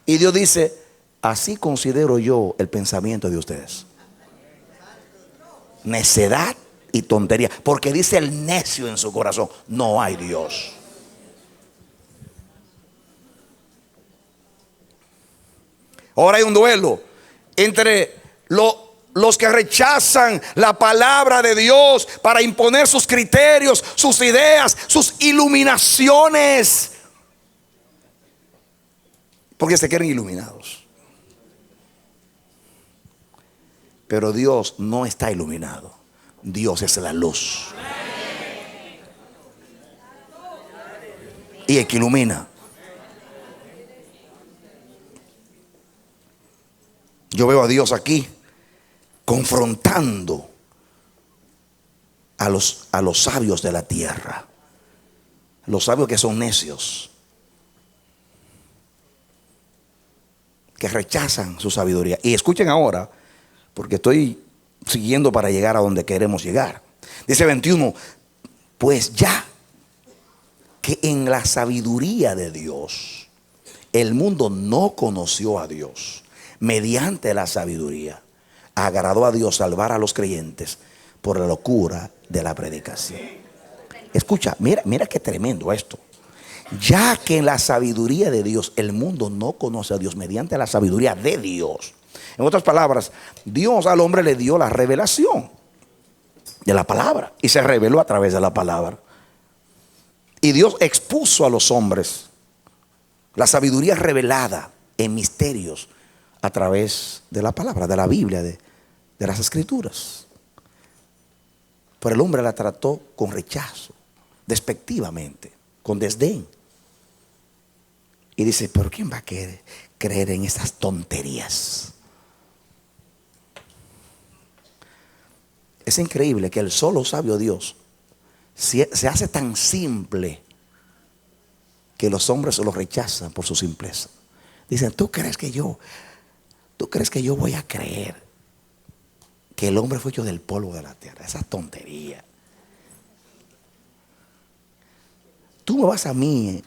Y Dios dice: así considero yo el pensamiento de ustedes. Necedad y tontería. Porque dice el necio en su corazón: no hay Dios. Ahora hay un duelo entre los que rechazan la palabra de Dios para imponer sus criterios, sus ideas, sus iluminaciones, porque se quieren iluminados. Pero Dios no está iluminado. Dios es la luz. Y el que ilumina. Yo veo a Dios aquí confrontando a los sabios de la tierra. Los sabios que son necios, que rechazan su sabiduría. Y escuchen ahora, porque estoy siguiendo para llegar a donde queremos llegar. Dice 21: pues ya que en la sabiduría de Dios el mundo no conoció a Dios, mediante la sabiduría agradó a Dios salvar a los creyentes por la locura de la predicación. Escucha, mira qué tremendo esto. Ya que en la sabiduría de Dios el mundo no conoce a Dios mediante la sabiduría de Dios. En otras palabras, Dios al hombre le dio la revelación de la palabra y se reveló a través de la palabra. Y Dios expuso a los hombres la sabiduría revelada en misterios a través de la palabra, de la Biblia, de las Escrituras. Pero el hombre la trató con rechazo, despectivamente, con desdén. Y dice, ¿pero quién va a creer en estas tonterías? Es increíble que el solo sabio Dios se hace tan simple que los hombres lo rechazan por su simpleza. Dicen, ¿tú crees que yo voy a creer que el hombre fue hecho del polvo de la tierra? Esa tontería. Tú me vas a mí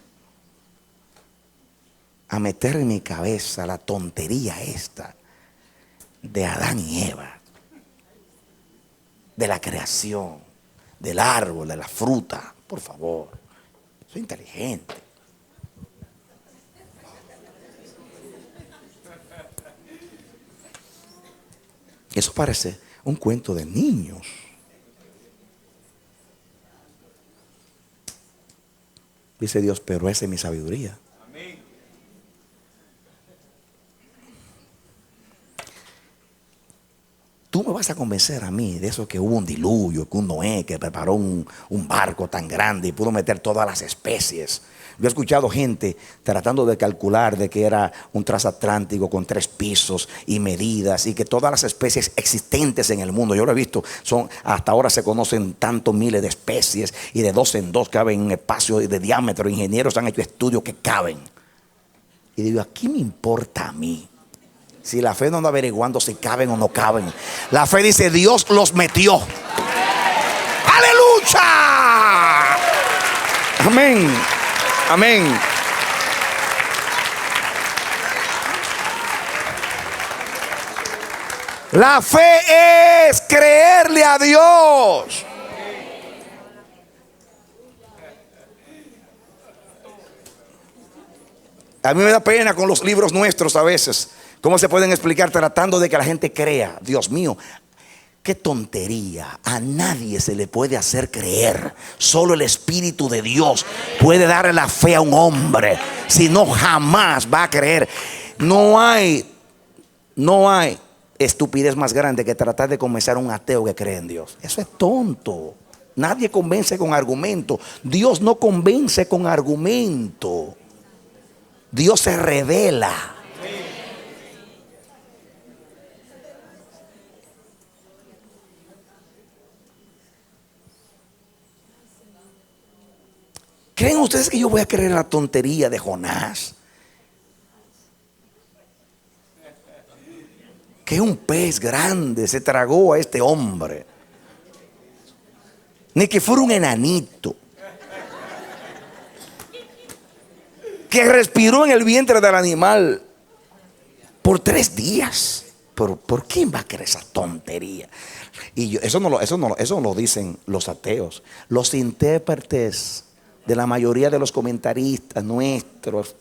a meter en mi cabeza la tontería esta de Adán y Eva, de la creación, del árbol, de la fruta. Por favor, soy inteligente. Eso parece un cuento de niños. Dice Dios, pero esa es mi sabiduría. Tú me vas a convencer a mí de eso, que hubo un diluvio, que un Noé que preparó un barco tan grande y pudo meter todas las especies. Yo he escuchado gente tratando de calcular de que era un transatlántico con 3 pisos y medidas, y que todas las especies existentes en el mundo, yo lo he visto, hasta ahora se conocen tantos miles de especies, y de 2 en 2 caben en un espacio de diámetro. Ingenieros han hecho estudios que caben. Y digo, ¿a qué me importa a mí? Si la fe no anda averiguando si caben o no caben. La fe dice, Dios los metió. ¡Aleluya! Amén. Amén. La fe es creerle a Dios. A mí me da pena con los libros nuestros a veces. ¿Cómo se pueden explicar tratando de que la gente crea? Dios mío, qué tontería. A nadie se le puede hacer creer. Solo el Espíritu de Dios puede darle la fe a un hombre. Si no, jamás va a creer. No hay estupidez más grande que tratar de convencer a un ateo que cree en Dios. Eso es tonto. Nadie convence con argumento. Dios no convence con argumento. Dios se revela. ¿Creen ustedes que yo voy a creer en la tontería de Jonás? Que un pez grande se tragó a este hombre. Ni que fuera un enanito que respiró en el vientre del animal por 3 días. ¿Por quién va a creer esa tontería? Y eso no lo dicen los ateos. Los intérpretes de la mayoría de los comentaristas nuestros,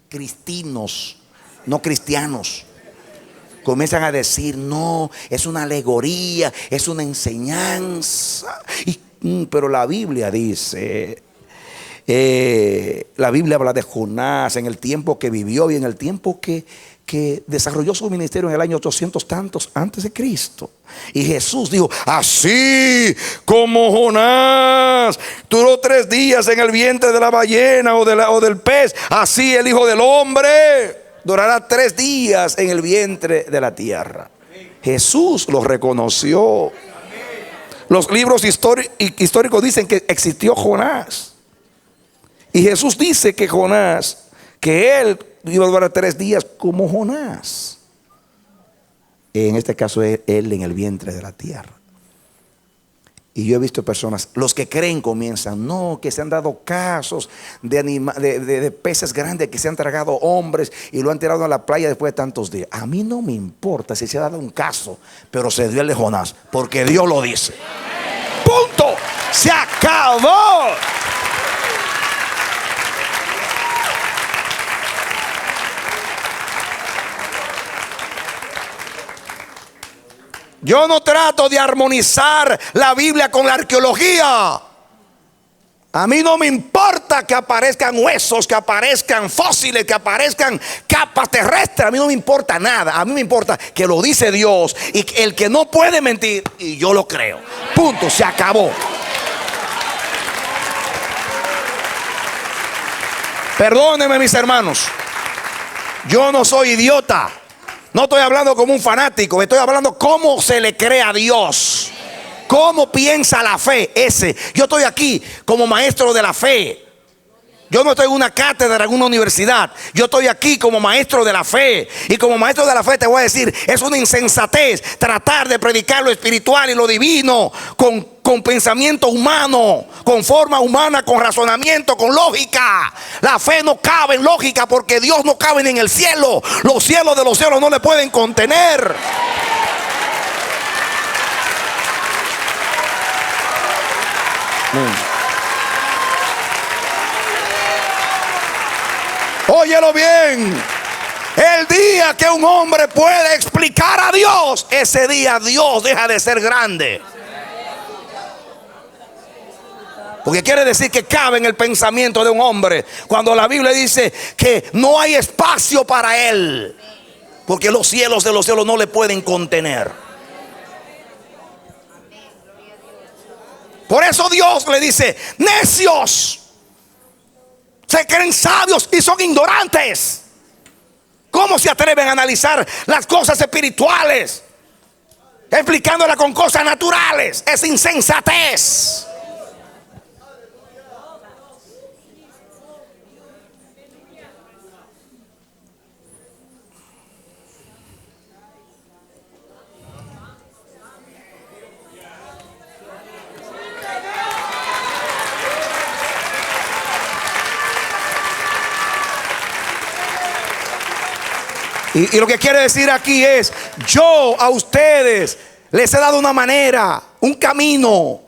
cristinos, no cristianos, comienzan a decir, no, es una alegoría, es una enseñanza. Pero la Biblia dice, la Biblia habla de Jonás en el tiempo que vivió y en el tiempo que desarrolló su ministerio en el año 800 tantos antes de Cristo. Y Jesús dijo, así como Jonás duró 3 días en el vientre de la ballena o del pez, así el Hijo del Hombre durará 3 días en el vientre de la tierra. Jesús lo reconoció. Los libros históricos dicen que existió Jonás. Y Jesús dice que Jonás, que él iba a durar 3 días como Jonás. En este caso él en el vientre de la tierra. Y yo he visto personas, los que creen comienzan, no, que se han dado casos de peces grandes que se han tragado hombres y lo han tirado a la playa después de tantos días. A mí no me importa si se ha dado un caso, pero se dio el de Jonás, porque Dios lo dice. Punto, se acabó. Yo no trato de armonizar la Biblia con la arqueología. A mí no me importa que aparezcan huesos, que aparezcan fósiles, que aparezcan capas terrestres. A mí no me importa nada. A mí me importa que lo dice Dios y el que no puede mentir, y yo lo creo. Punto, se acabó. Perdónenme, mis hermanos, yo no soy idiota. No estoy hablando como un fanático, estoy hablando cómo se le cree a Dios. ¿Cómo piensa la fe? Yo estoy aquí como maestro de la fe. Yo no estoy en una cátedra, en una universidad. Yo estoy aquí como maestro de la fe. Y como maestro de la fe te voy a decir, es una insensatez tratar de predicar lo espiritual y lo divino con pensamiento humano, con forma humana, con razonamiento, con lógica. La fe no cabe en lógica porque Dios no cabe ni en el cielo. Los cielos de los cielos no le pueden contener. Óyelo bien. El día que un hombre puede explicar a Dios, ese día Dios deja de ser grande. Porque quiere decir que cabe en el pensamiento de un hombre. Cuando la Biblia dice que no hay espacio para él, porque los cielos de los cielos no le pueden contener. Por eso Dios le dice: necios, se creen sabios y son ignorantes. ¿Cómo se atreven a analizar las cosas espirituales explicándolas con cosas naturales? Es insensatez. Y lo que quiere decir aquí es: yo a ustedes les he dado una manera, un camino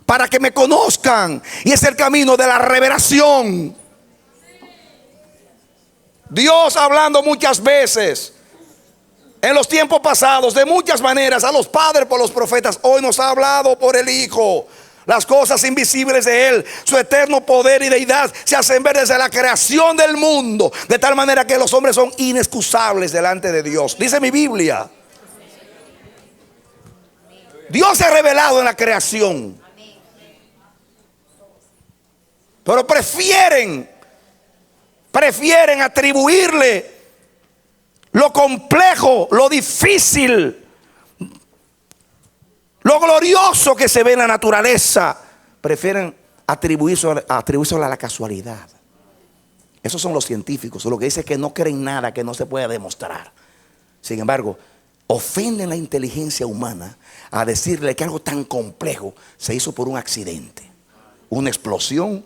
para que me conozcan, y es el camino de la revelación. Dios hablando muchas veces en los tiempos pasados de muchas maneras a los padres por los profetas, hoy nos ha hablado por el Hijo. Las cosas invisibles de Él, su eterno poder y deidad se hacen ver desde la creación del mundo, de tal manera que los hombres son inexcusables delante de Dios. Dice mi Biblia. Dios se ha revelado en la creación, pero prefieren atribuirle lo complejo, lo difícil, lo glorioso que se ve en la naturaleza. Prefieren atribuírselo a la casualidad. Esos son los científicos. Lo que dice es que no creen nada que no se pueda demostrar. Sin embargo, ofenden la inteligencia humana a decirle que algo tan complejo se hizo por un accidente, una explosión,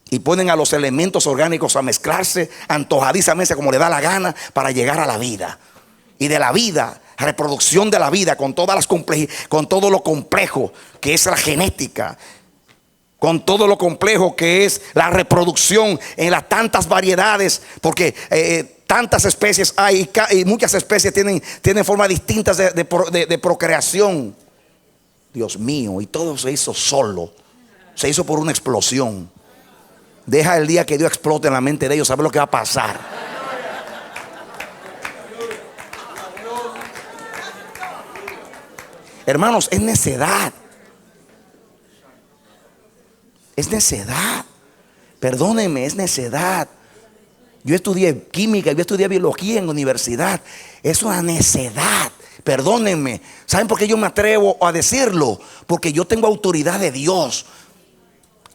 y ponen a los elementos orgánicos a mezclarse antojadizamente como le da la gana para llegar a la vida. Y de la vida, reproducción de la vida, con todas las con todo lo complejo que es la genética, con todo lo complejo que es la reproducción en las tantas variedades, porque tantas especies hay y muchas especies tienen formas distintas de procreación. Dios mío, y todo se hizo solo, se hizo por una explosión. Deja el día que Dios explote en la mente de ellos, ¿sabe lo que va a pasar? Hermanos, es necedad. Es necedad. Perdónenme, es necedad. Yo estudié química, yo estudié biología en la universidad. Es una necedad. Perdónenme. ¿Saben por qué yo me atrevo a decirlo? Porque yo tengo autoridad de Dios.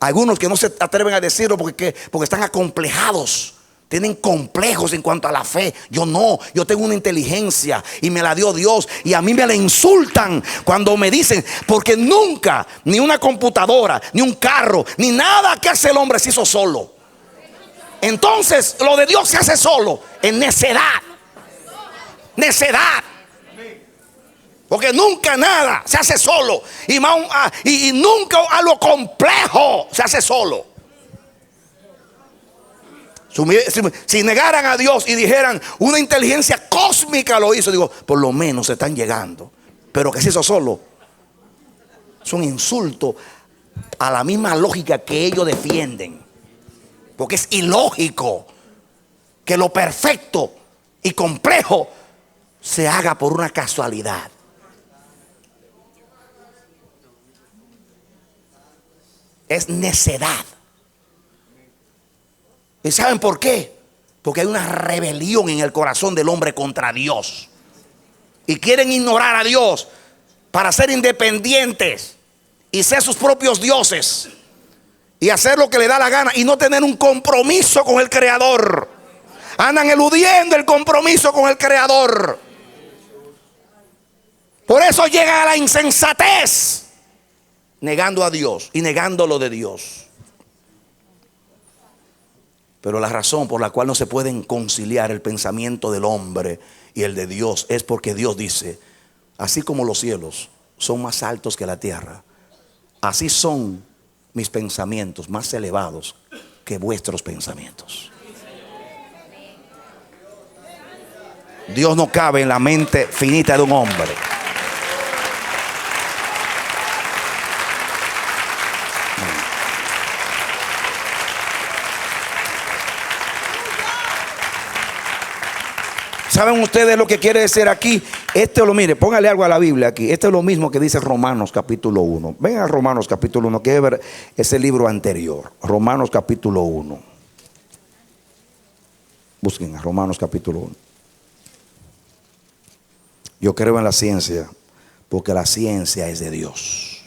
Algunos que no se atreven a decirlo porque están acomplejados Tienen complejos en cuanto a la fe. Yo no, yo tengo una inteligencia y me la dio Dios. Y a mí me la insultan cuando me dicen, porque nunca, ni una computadora, ni un carro, ni nada que hace el hombre se hizo solo. Entonces lo de Dios se hace solo en necedad. Necedad. Porque nunca nada se hace solo. Y nunca a lo complejo se hace solo. Si negaran a Dios y dijeran una inteligencia cósmica lo hizo, digo, por lo menos se están llegando. Pero que se hizo solo es un insulto a la misma lógica que ellos defienden. Porque es ilógico que lo perfecto y complejo se haga por una casualidad. Es necedad. ¿Y saben por qué? Porque hay una rebelión en el corazón del hombre contra Dios. Y quieren ignorar a Dios para ser independientes y ser sus propios dioses. Y hacer lo que le da la gana y no tener un compromiso con el Creador. Andan eludiendo el compromiso con el Creador. Por eso llega a la insensatez, negando a Dios y negando lo de Dios. Pero la razón por la cual no se pueden conciliar el pensamiento del hombre y el de Dios es porque Dios dice, así como los cielos son más altos que la tierra, así son mis pensamientos más elevados que vuestros pensamientos. Dios no cabe en la mente finita de un hombre. ¿Saben ustedes lo que quiere decir aquí? Mire, póngale algo a la Biblia aquí. Esto es lo mismo que dice Romanos capítulo 1. Ven a Romanos capítulo 1, que ver ese libro anterior. Romanos capítulo 1. Busquen a Romanos capítulo 1. Yo creo en la ciencia, porque la ciencia es de Dios.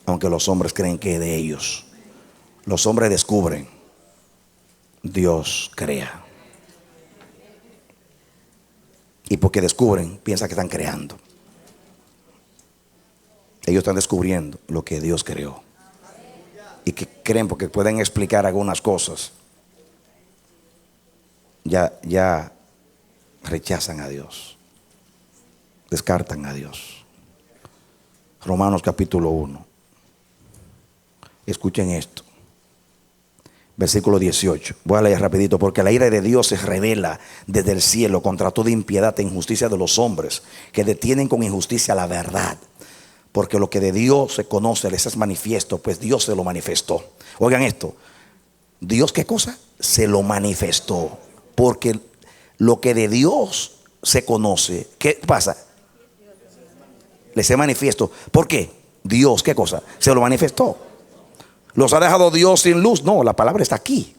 Aunque los hombres creen que es de ellos. Los hombres descubren, Dios crea. Y porque descubren, piensan que están creando. Ellos están descubriendo lo que Dios creó. Y que creen porque pueden explicar algunas cosas. Ya rechazan a Dios. Descartan a Dios. Romanos capítulo 1. Escuchen esto. Versículo 18. Voy a leer rapidito. Porque la ira de Dios se revela desde el cielo contra toda impiedad e injusticia de los hombres que detienen con injusticia la verdad. Porque lo que de Dios se conoce les es manifiesto, pues Dios se lo manifestó. Oigan esto. ¿Dios qué cosa? Se lo manifestó. Porque lo que de Dios se conoce, ¿qué pasa? Les es manifiesto. ¿Por qué? Dios, ¿qué cosa? Se lo manifestó. ¿Los ha dejado Dios sin luz? No, la palabra está aquí.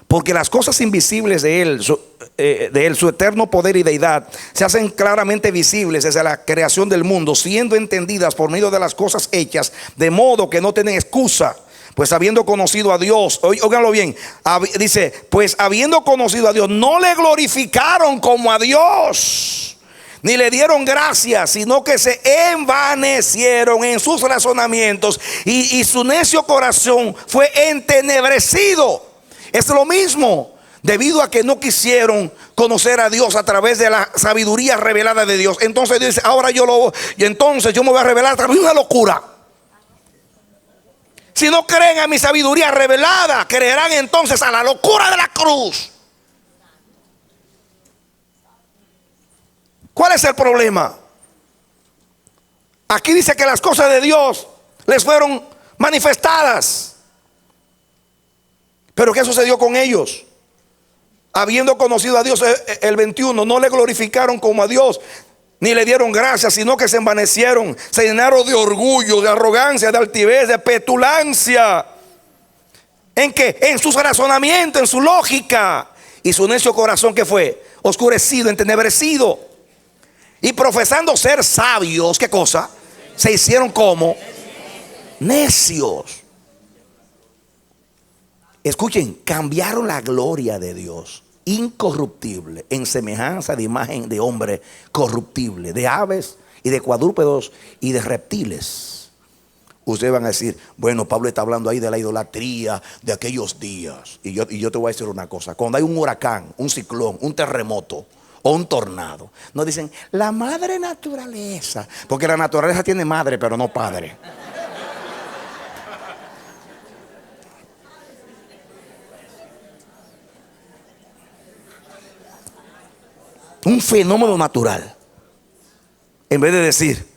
Porque las cosas invisibles de Él, su eterno poder y deidad, se hacen claramente visibles desde la creación del mundo, siendo entendidas por medio de las cosas hechas, de modo que no tienen excusa. Pues habiendo conocido a Dios, óiganlo bien, dice, pues habiendo conocido a Dios, no le glorificaron como a Dios, ni le dieron gracias, sino que se envanecieron en sus razonamientos y su necio corazón fue entenebrecido. Es lo mismo, debido a que no quisieron conocer a Dios a través de la sabiduría revelada de Dios. Entonces dice, ahora yo me voy a revelar a través de una locura. Si no creen a mi sabiduría revelada, creerán entonces a la locura de la cruz. ¿Cuál es el problema? Aquí dice que las cosas de Dios les fueron manifestadas. Pero ¿qué sucedió con ellos? Habiendo conocido a Dios, el 21, no le glorificaron como a Dios, ni le dieron gracias, sino que se envanecieron, se llenaron de orgullo, de arrogancia, de altivez, de petulancia. ¿En qué? En sus razonamientos, en su lógica. Y su necio corazón, ¿qué fue? Oscurecido, entenebrecido. Y profesando ser sabios, ¿qué cosa? Se hicieron como necios. Escuchen, cambiaron la gloria de Dios incorruptible en semejanza de imagen de hombre corruptible, de aves y de cuadrúpedos y de reptiles. Ustedes van a decir, bueno, Pablo está hablando ahí de la idolatría de aquellos días. Y yo te voy a decir una cosa: cuando hay un huracán, un ciclón, un terremoto o un tornado, nos dicen la madre naturaleza, porque la naturaleza tiene madre pero no padre. Un fenómeno natural, en vez de decir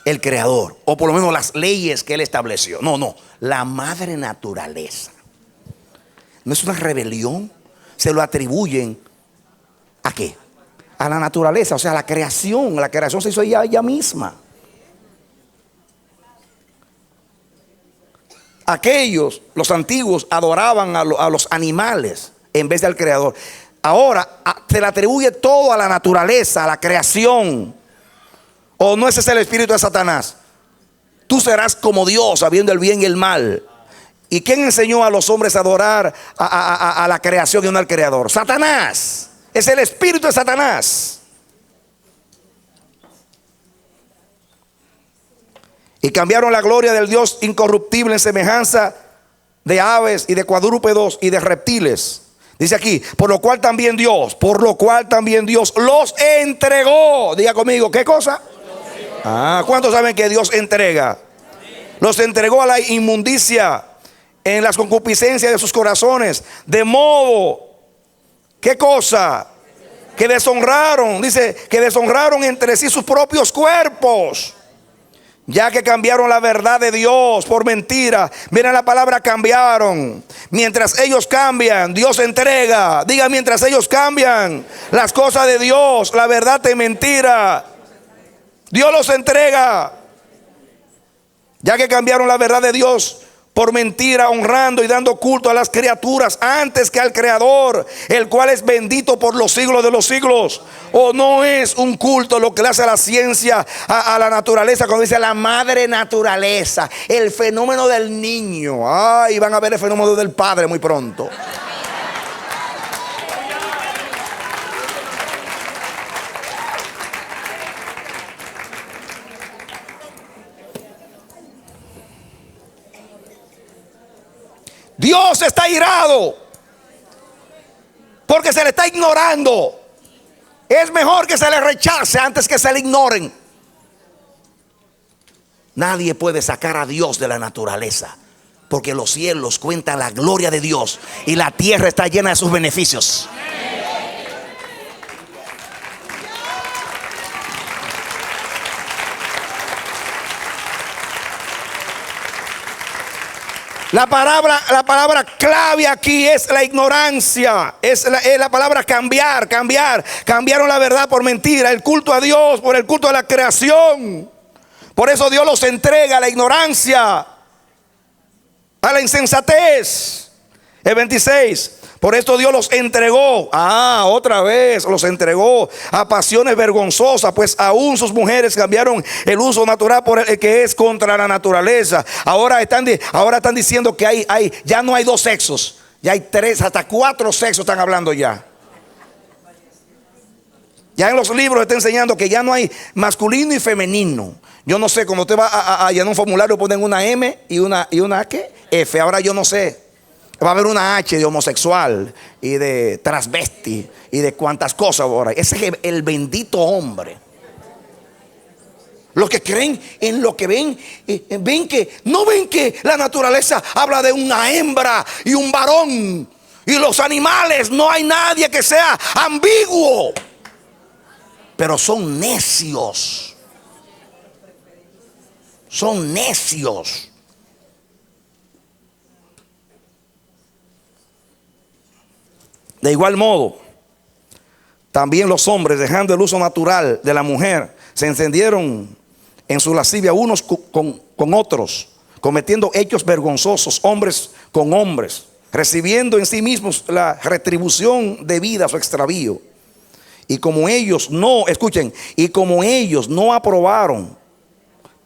el creador, o por lo menos las leyes que él estableció. No, la madre naturaleza. No es una rebelión, se lo atribuyen ¿a qué? A la naturaleza, o sea, a la creación. La creación se hizo ella misma. Aquellos, los antiguos, adoraban a los animales en vez del creador. Ahora se le atribuye todo a la naturaleza, a la creación. ¿O no ese es el espíritu de Satanás? Tú serás como Dios, sabiendo el bien y el mal. ¿Y quién enseñó a los hombres a adorar a la creación y no al creador? Satanás. Es el espíritu de Satanás. Y cambiaron la gloria del Dios incorruptible en semejanza de aves y de cuadrúpedos y de reptiles. Dice aquí, por lo cual también Dios los entregó. Diga conmigo, ¿qué cosa? ¿Cuántos saben que Dios entrega? Los entregó a la inmundicia en las concupiscencias de sus corazones, de modo, ¿qué cosa? Que deshonraron, dice, que deshonraron entre sí sus propios cuerpos, ya que cambiaron la verdad de Dios por mentira. Miren la palabra cambiaron. Mientras ellos cambian, Dios entrega. Diga, mientras ellos cambian las cosas de Dios, la verdad de mentira, Dios los entrega. Ya que cambiaron la verdad de Dios por mentira, honrando y dando culto a las criaturas antes que al Creador, el cual es bendito por los siglos de los siglos. ¿O no es un culto lo que le hace a la ciencia, a la naturaleza, cuando dice la madre naturaleza, el fenómeno del niño? Ay, van a ver el fenómeno del padre muy pronto. Dios está irado porque se le está ignorando. Es mejor que se le rechace antes que se le ignoren. Nadie puede sacar a Dios de la naturaleza, porque los cielos cuentan la gloria de Dios y la tierra está llena de sus beneficios. La palabra clave aquí es la ignorancia. Es la palabra cambiar. Cambiaron la verdad por mentira, el culto a Dios por el culto a la creación. Por eso Dios los entrega a la ignorancia, a la insensatez. El 26. Por esto Dios los entregó. Otra vez los entregó a pasiones vergonzosas, pues aún sus mujeres cambiaron el uso natural por el que es contra la naturaleza. Ahora están diciendo que ya no hay dos sexos, ya hay 3, hasta 4 sexos están hablando ya. Ya en los libros está enseñando que ya no hay masculino y femenino. Yo no sé, cuando usted va a llenar un formulario ponen una M y una ¿qué? F. Ahora yo no sé. Va a haber una H de homosexual y de transvesti y de cuantas cosas ahora. Ese es el bendito hombre. Los que creen en lo que ven no ven que la naturaleza habla de una hembra y un varón. Y los animales, no hay nadie que sea ambiguo. Pero son necios. Son necios. De igual modo, también los hombres, dejando el uso natural de la mujer, se encendieron en su lascivia unos con otros, cometiendo hechos vergonzosos, hombres con hombres, recibiendo en sí mismos la retribución debida a su extravío. Y como ellos no aprobaron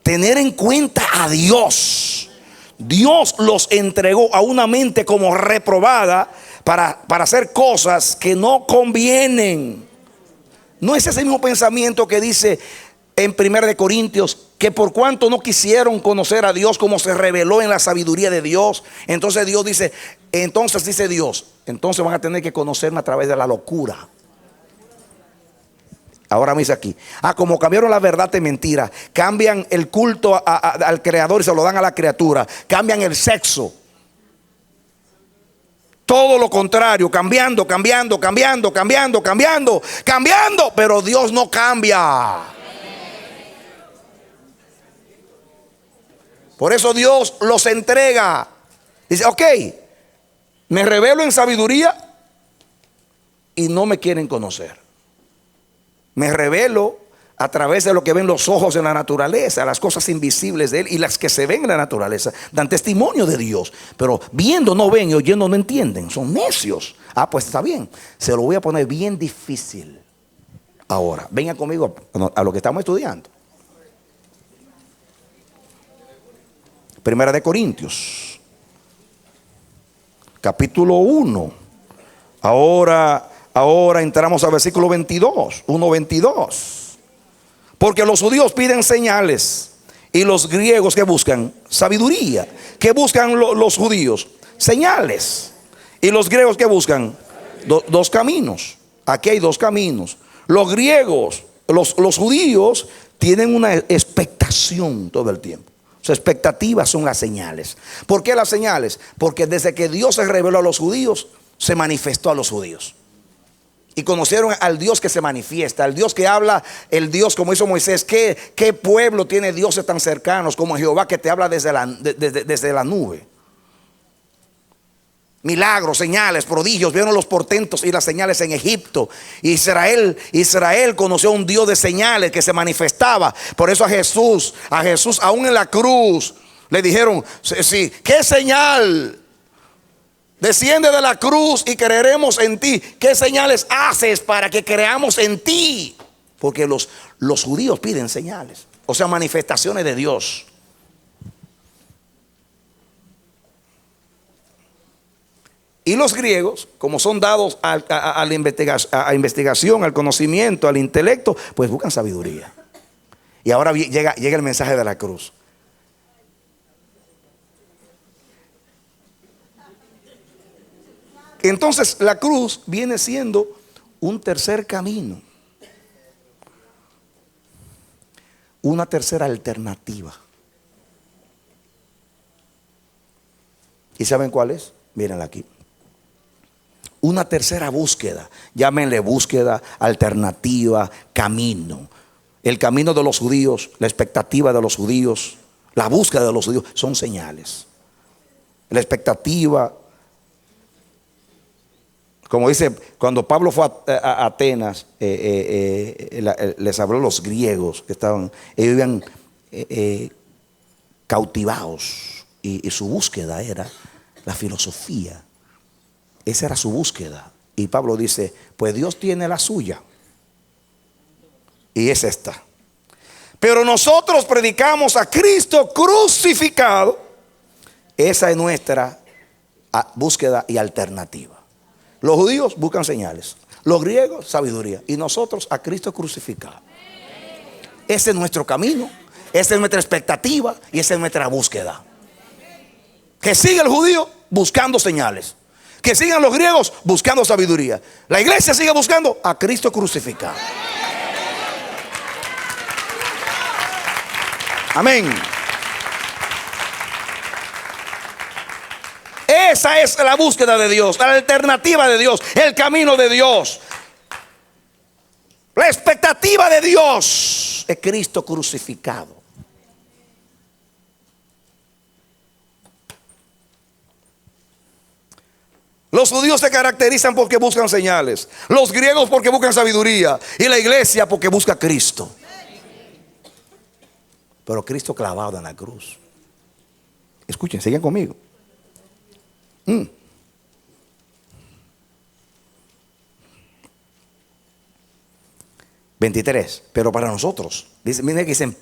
tener en cuenta a Dios, Dios los entregó a una mente como reprobada para hacer cosas que no convienen. No es ese mismo pensamiento que dice en 1 de Corintios, que por cuanto no quisieron conocer a Dios como se reveló en la sabiduría de Dios, entonces dice Dios, entonces van a tener que conocerme a través de la locura. Ahora me dice aquí, como cambiaron la verdad de mentira, cambian el culto al creador y se lo dan a la criatura, cambian el sexo. Todo lo contrario, cambiando, pero Dios no cambia. Por eso Dios los entrega. Dice, ok, me revelo en sabiduría y no me quieren conocer. Me revelo a través de lo que ven los ojos en la naturaleza, las cosas invisibles de Él y las que se ven en la naturaleza, dan testimonio de Dios. Pero viendo no ven y oyendo no entienden, son necios. Pues está bien, se lo voy a poner bien difícil. Ahora, vengan conmigo a lo que estamos estudiando. 1 de Corintios, capítulo 1. Ahora entramos al versículo 22, 1:22. Porque los judíos piden señales y los griegos que buscan sabiduría. ¿Qué buscan los judíos? Señales. Y los griegos que buscan dos caminos. Aquí hay dos caminos. Los griegos, los judíos tienen una expectación todo el tiempo. Su expectativa son las señales. ¿Por qué las señales? Porque desde que Dios se reveló a los judíos, se manifestó a los judíos. Y conocieron al Dios que se manifiesta, al Dios que habla, el Dios como hizo Moisés. ¿Qué pueblo tiene dioses tan cercanos como Jehová, que te habla desde la nube? Milagros, señales, prodigios. Vieron los portentos y las señales en Egipto. Israel conoció a un Dios de señales que se manifestaba. Por eso a Jesús aún en la cruz le dijeron, sí, ¿qué señal? Desciende de la cruz y creeremos en ti. ¿Qué señales haces para que creamos en ti? Porque los judíos piden señales, o sea, manifestaciones de Dios. Y los griegos, como son dados a la investigación, al conocimiento, al intelecto, pues buscan sabiduría. Y ahora llega el mensaje de la cruz. Entonces la cruz viene siendo un tercer camino, una tercera alternativa. ¿Y saben cuál es? Mírenla aquí. Una tercera búsqueda, llámenle búsqueda, alternativa, camino. El camino de los judíos, la expectativa de los judíos, la búsqueda de los judíos son señales. La expectativa, como dice, cuando Pablo fue a Atenas, les habló a los griegos que estaban, ellos vivían cautivados, y su búsqueda era la filosofía. Esa era su búsqueda. Y Pablo dice, pues Dios tiene la suya, y es esta. Pero nosotros predicamos a Cristo crucificado. Esa es nuestra búsqueda y alternativa. Los judíos buscan señales, los griegos sabiduría, y nosotros a Cristo crucificado. Ese es nuestro camino, esa es nuestra expectativa y esa es nuestra búsqueda. Que siga el judío buscando señales, que sigan los griegos buscando sabiduría. La iglesia sigue buscando a Cristo crucificado. Amén. Esa es la búsqueda de Dios, la alternativa de Dios, el camino de Dios. La expectativa de Dios es Cristo crucificado. Los judíos se caracterizan porque buscan señales, los griegos porque buscan sabiduría, y la iglesia porque busca a Cristo. Pero Cristo clavado en la cruz. Escuchen, sigan conmigo. 23. Pero para nosotros, miren que dicen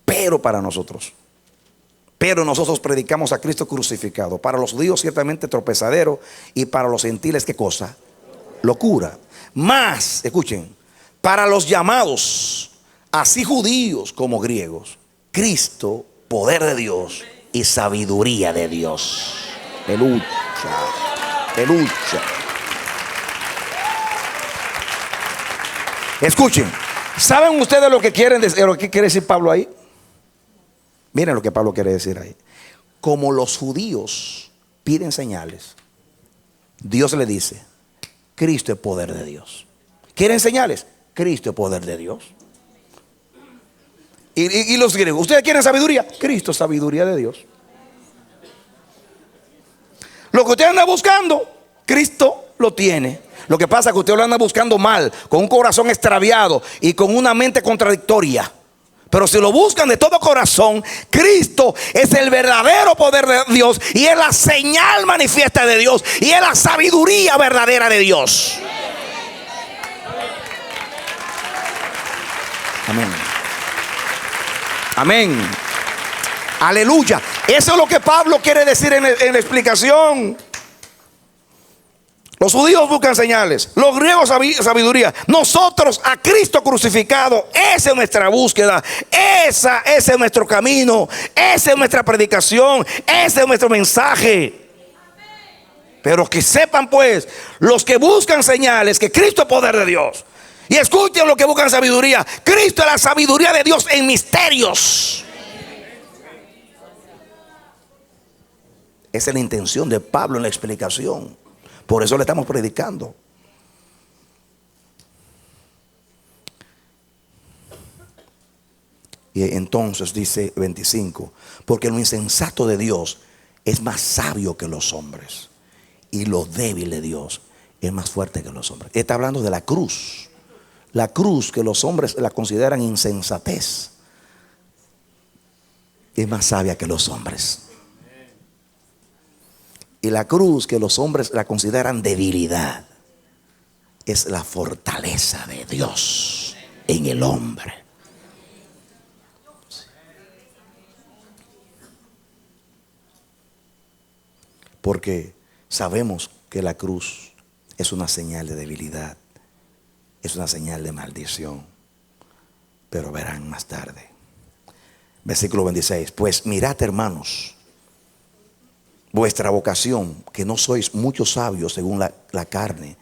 pero para nosotros. Pero nosotros predicamos a Cristo crucificado. Para los judíos ciertamente tropezadero, y para los gentiles, ¿qué cosa? Locura. Más, escuchen, para los llamados, así judíos como griegos, Cristo, poder de Dios y sabiduría de Dios. Aleluya, aleluya. Escuchen, ¿saben ustedes lo que quiere decir Pablo ahí? Miren lo que Pablo quiere decir ahí. Como los judíos piden señales, Dios le dice: Cristo es poder de Dios. ¿Quieren señales? Cristo es poder de Dios. Y los griegos, ¿ustedes quieren sabiduría? Cristo es sabiduría de Dios. Lo que usted anda buscando, Cristo lo tiene. Lo que pasa es que usted lo anda buscando mal, con un corazón extraviado y con una mente contradictoria. Pero si lo buscan de todo corazón, Cristo es el verdadero poder de Dios, y es la señal manifiesta de Dios, y es la sabiduría verdadera de Dios. Amén. Amén. Aleluya. Eso es lo que Pablo quiere decir en la explicación. Los judíos buscan señales, los griegos sabiduría. Nosotros a Cristo crucificado, esa es nuestra búsqueda, ese es nuestro camino, esa es nuestra predicación, ese es nuestro mensaje. Pero que sepan pues los que buscan señales que Cristo es poder de Dios. Y escuchen los que buscan sabiduría. Cristo es la sabiduría de Dios en misterios. Esa es la intención de Pablo en la explicación. Por eso le estamos predicando. Y entonces dice 25: porque lo insensato de Dios es más sabio que los hombres, y lo débil de Dios es más fuerte que los hombres. Está hablando de la cruz. La cruz, que los hombres la consideran insensatez, es más sabia que los hombres. Y la cruz, que los hombres la consideran debilidad, es la fortaleza de Dios en el hombre. Porque sabemos que la cruz es una señal de debilidad, es una señal de maldición. Pero verán más tarde. Versículo 26: pues mirad, hermanos, vuestra vocación, que no sois muchos sabios según la carne,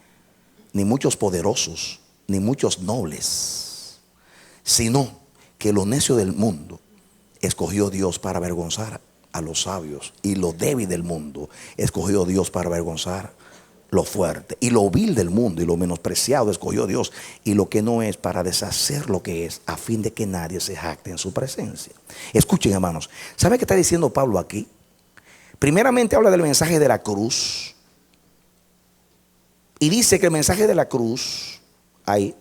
ni muchos poderosos, ni muchos nobles, sino que lo necio del mundo escogió Dios para avergonzar a los sabios, y lo débil del mundo escogió Dios para avergonzar lo fuerte, y lo vil del mundo y lo menospreciado escogió Dios, y lo que no es, para deshacer lo que es, a fin de que nadie se jacte en su presencia. Escuchen, hermanos, ¿sabe qué está diciendo Pablo aquí? Primeramente habla del mensaje de la cruz, y dice que el mensaje de la cruz ahí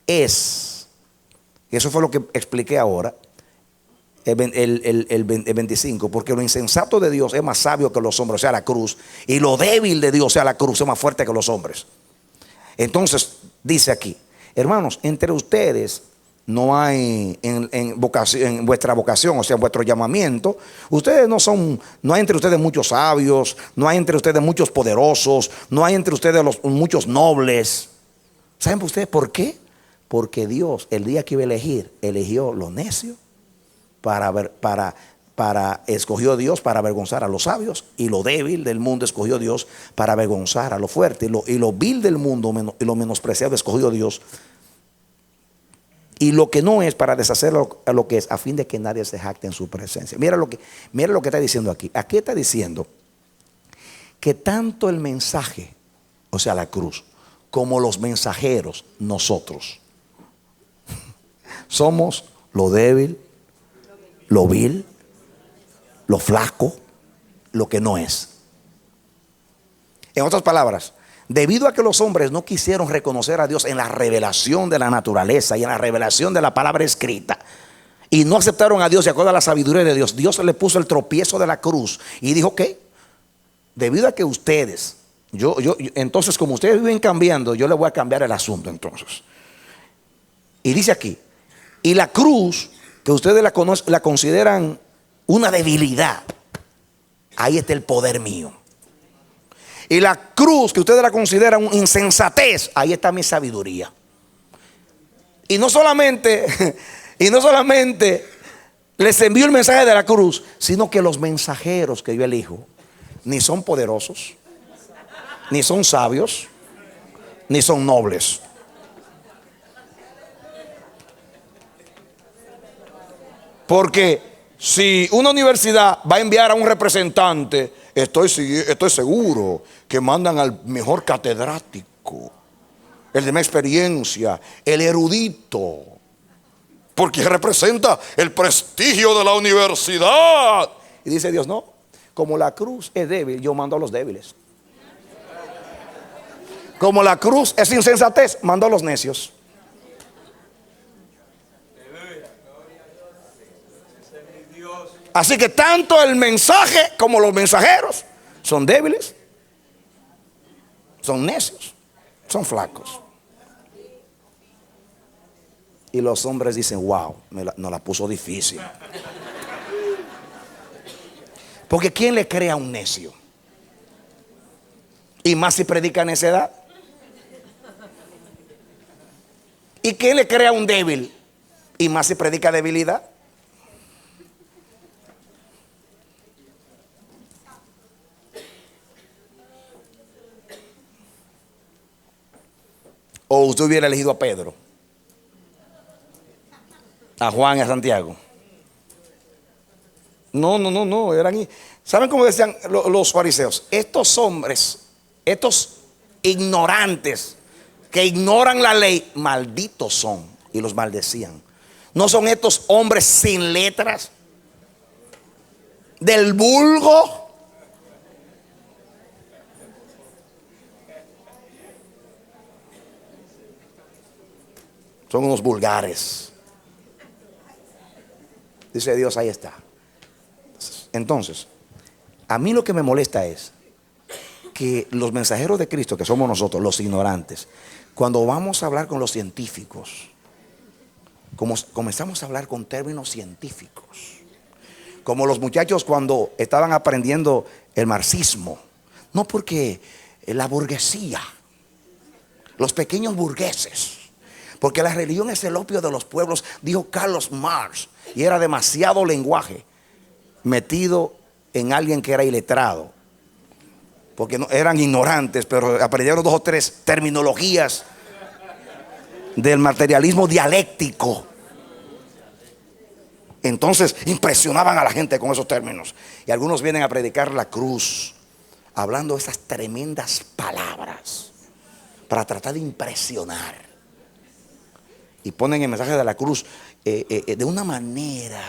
es, eso fue lo que expliqué ahora, el 25, porque lo insensato de Dios es más sabio que los hombres, o sea, la cruz, y lo débil de Dios, o sea, la cruz, es más fuerte que los hombres. Entonces dice aquí: hermanos, entre ustedes no hay en vuestra vocación, o sea, en vuestro llamamiento, ustedes no hay entre ustedes muchos sabios, no hay entre ustedes muchos poderosos, no hay entre ustedes muchos nobles. ¿Saben ustedes por qué? Porque Dios, el día que iba a elegir, eligió lo necio escogió Dios para avergonzar a los sabios, y lo débil del mundo escogió Dios para avergonzar a lo fuerte, y lo vil del mundo y lo menospreciado escogió Dios, y lo que no es, para deshacer a lo que es, a fin de que nadie se jacte en su presencia. Mira lo que está diciendo aquí. Aquí está diciendo que tanto el mensaje, o sea, la cruz, como los mensajeros, nosotros somos lo débil, lo vil, lo flaco, lo que no es. En otras palabras, debido a que los hombres no quisieron reconocer a Dios en la revelación de la naturaleza y en la revelación de la palabra escrita, y no aceptaron a Dios de acuerdo a la sabiduría de Dios, Dios le puso el tropiezo de la cruz y dijo que debido a que ustedes, entonces como ustedes viven cambiando, yo les voy a cambiar el asunto entonces. Y dice aquí: y la cruz, que ustedes la consideran una debilidad, ahí está el poder mío. Y la cruz, que ustedes la consideran una insensatez, ahí está mi sabiduría. Y no solamente les envío el mensaje de la cruz, sino que los mensajeros que yo elijo ni son poderosos, ni son sabios, ni son nobles. Porque si una universidad va a enviar a un representante, estoy seguro que mandan al mejor catedrático, el de más experiencia, el erudito, porque representa el prestigio de la universidad. Y dice Dios, no, como la cruz es débil, yo mando a los débiles. Como la cruz es insensatez, mando a los necios. Así que tanto el mensaje como los mensajeros son débiles, son necios, son flacos. Y los hombres dicen, wow, nos la puso difícil. Porque ¿quién le cree a un necio? Y más si predica necedad. ¿Y quién le cree a un débil? Y más si predica debilidad. ¿O usted hubiera elegido a Pedro, a Juan y a Santiago? No, eran. ¿Saben cómo decían los fariseos? Estos hombres, estos ignorantes que ignoran la ley, malditos son. Y los maldecían. ¿No son estos hombres sin letras? Del vulgo. Son unos vulgares. Dice Dios, ahí está. Entonces, a mí lo que me molesta es que los mensajeros de Cristo, que somos nosotros, los ignorantes, cuando vamos a hablar con los científicos, como comenzamos a hablar con términos científicos, como los muchachos cuando estaban aprendiendo el marxismo, no porque la burguesía, los pequeños burgueses, porque la religión es el opio de los pueblos, dijo Carlos Marx, y era demasiado lenguaje metido en alguien que era iletrado, porque no, eran ignorantes, pero aprendieron 2 o 3 terminologías del materialismo dialéctico. Entonces impresionaban a la gente con esos términos. Y algunos vienen a predicar la cruz, hablando esas tremendas palabras para tratar de impresionar. Y ponen el mensaje de la cruz de una manera,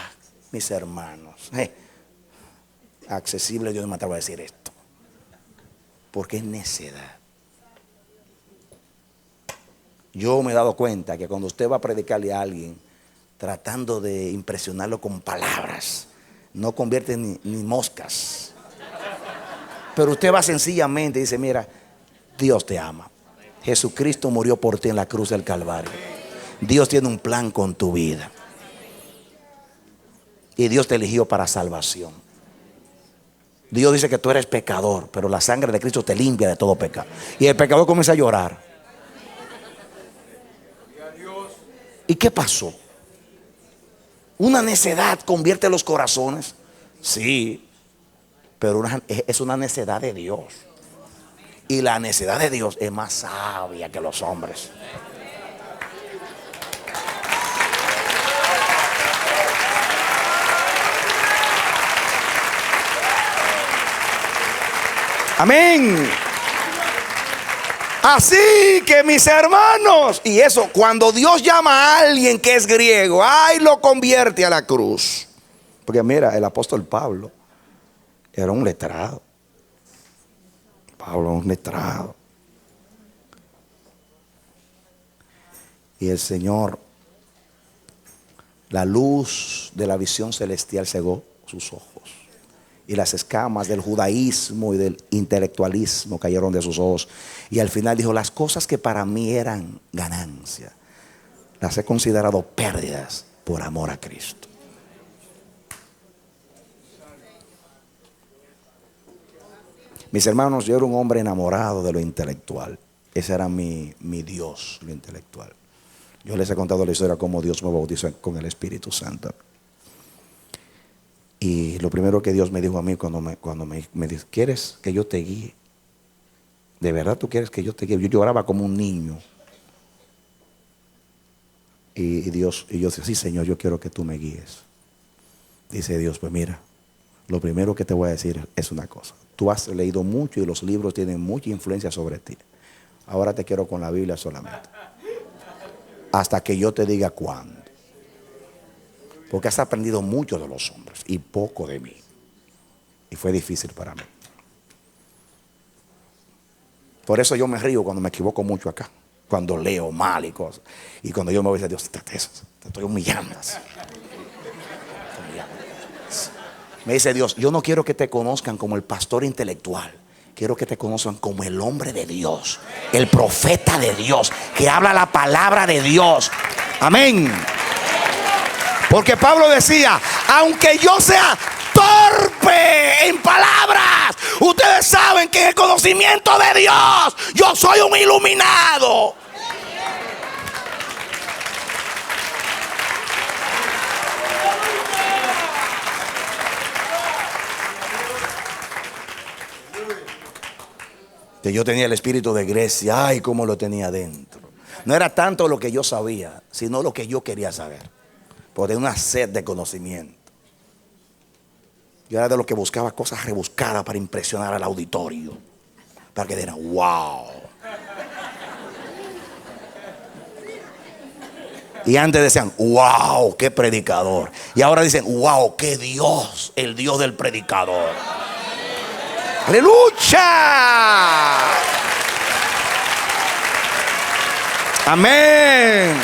mis hermanos, accesible. Yo no me atrevo a decir esto, porque es necedad. Yo me he dado cuenta que cuando usted va a predicarle a alguien tratando de impresionarlo con palabras, no convierte ni moscas. Pero usted va sencillamente y dice, mira, Dios te ama. Jesucristo murió por ti en la cruz del Calvario. Dios tiene un plan con tu vida. Y Dios te eligió para salvación. Dios dice que tú eres pecador, pero la sangre de Cristo te limpia de todo pecado. Y el pecador comienza a llorar. ¿Y qué pasó? ¿Una necedad convierte los corazones? Sí, pero es una necedad de Dios. Y la necedad de Dios es más sabia que los hombres. Amén. Así que mis hermanos, y eso, cuando Dios llama a alguien que es griego, ay, lo convierte a la cruz. Porque mira, el apóstol Pablo era un letrado. Pablo un letrado. Y el Señor, la luz de la visión celestial cegó sus ojos. Y las escamas del judaísmo y del intelectualismo cayeron de sus ojos. Y al final dijo, las cosas que para mí eran ganancia, las he considerado pérdidas por amor a Cristo. Mis hermanos, yo era un hombre enamorado de lo intelectual. Ese era mi Dios, lo intelectual. Yo les he contado la historia cómo Dios me bautizó con el Espíritu Santo. Y lo primero que Dios me dijo a mí cuando me dijo, ¿quieres que yo te guíe? ¿De verdad tú quieres que yo te guíe? Yo lloraba como un niño. Y yo decía, sí, Señor, yo quiero que tú me guíes. Dice Dios, pues mira, lo primero que te voy a decir es una cosa. Tú has leído mucho y los libros tienen mucha influencia sobre ti. Ahora te quiero con la Biblia solamente. Hasta que yo te diga cuándo. Porque has aprendido mucho de los hombres y poco de mí. Y fue difícil para mí. Por eso yo me río cuando me equivoco mucho acá. Cuando leo mal y cosas. Y cuando yo me voy a decir, Dios, te estoy humillando. Me dice Dios, yo no quiero que te conozcan como el pastor intelectual. Quiero que te conozcan como el hombre de Dios, el profeta de Dios, que habla la palabra de Dios. Amén. Porque Pablo decía, aunque yo sea torpe en palabras, ustedes saben que en el conocimiento de Dios yo soy un iluminado. Que yo tenía el espíritu de Grecia. Ay, cómo lo tenía dentro. No era tanto lo que yo sabía, sino lo que yo quería saber. Porque tenía una sed de conocimiento. Yo era de los que buscaba cosas rebuscadas para impresionar al auditorio, para que dijeran, wow. Y antes decían, wow, qué predicador. Y ahora dicen, wow, qué Dios, el Dios del predicador. ¡Aleluya! Amén.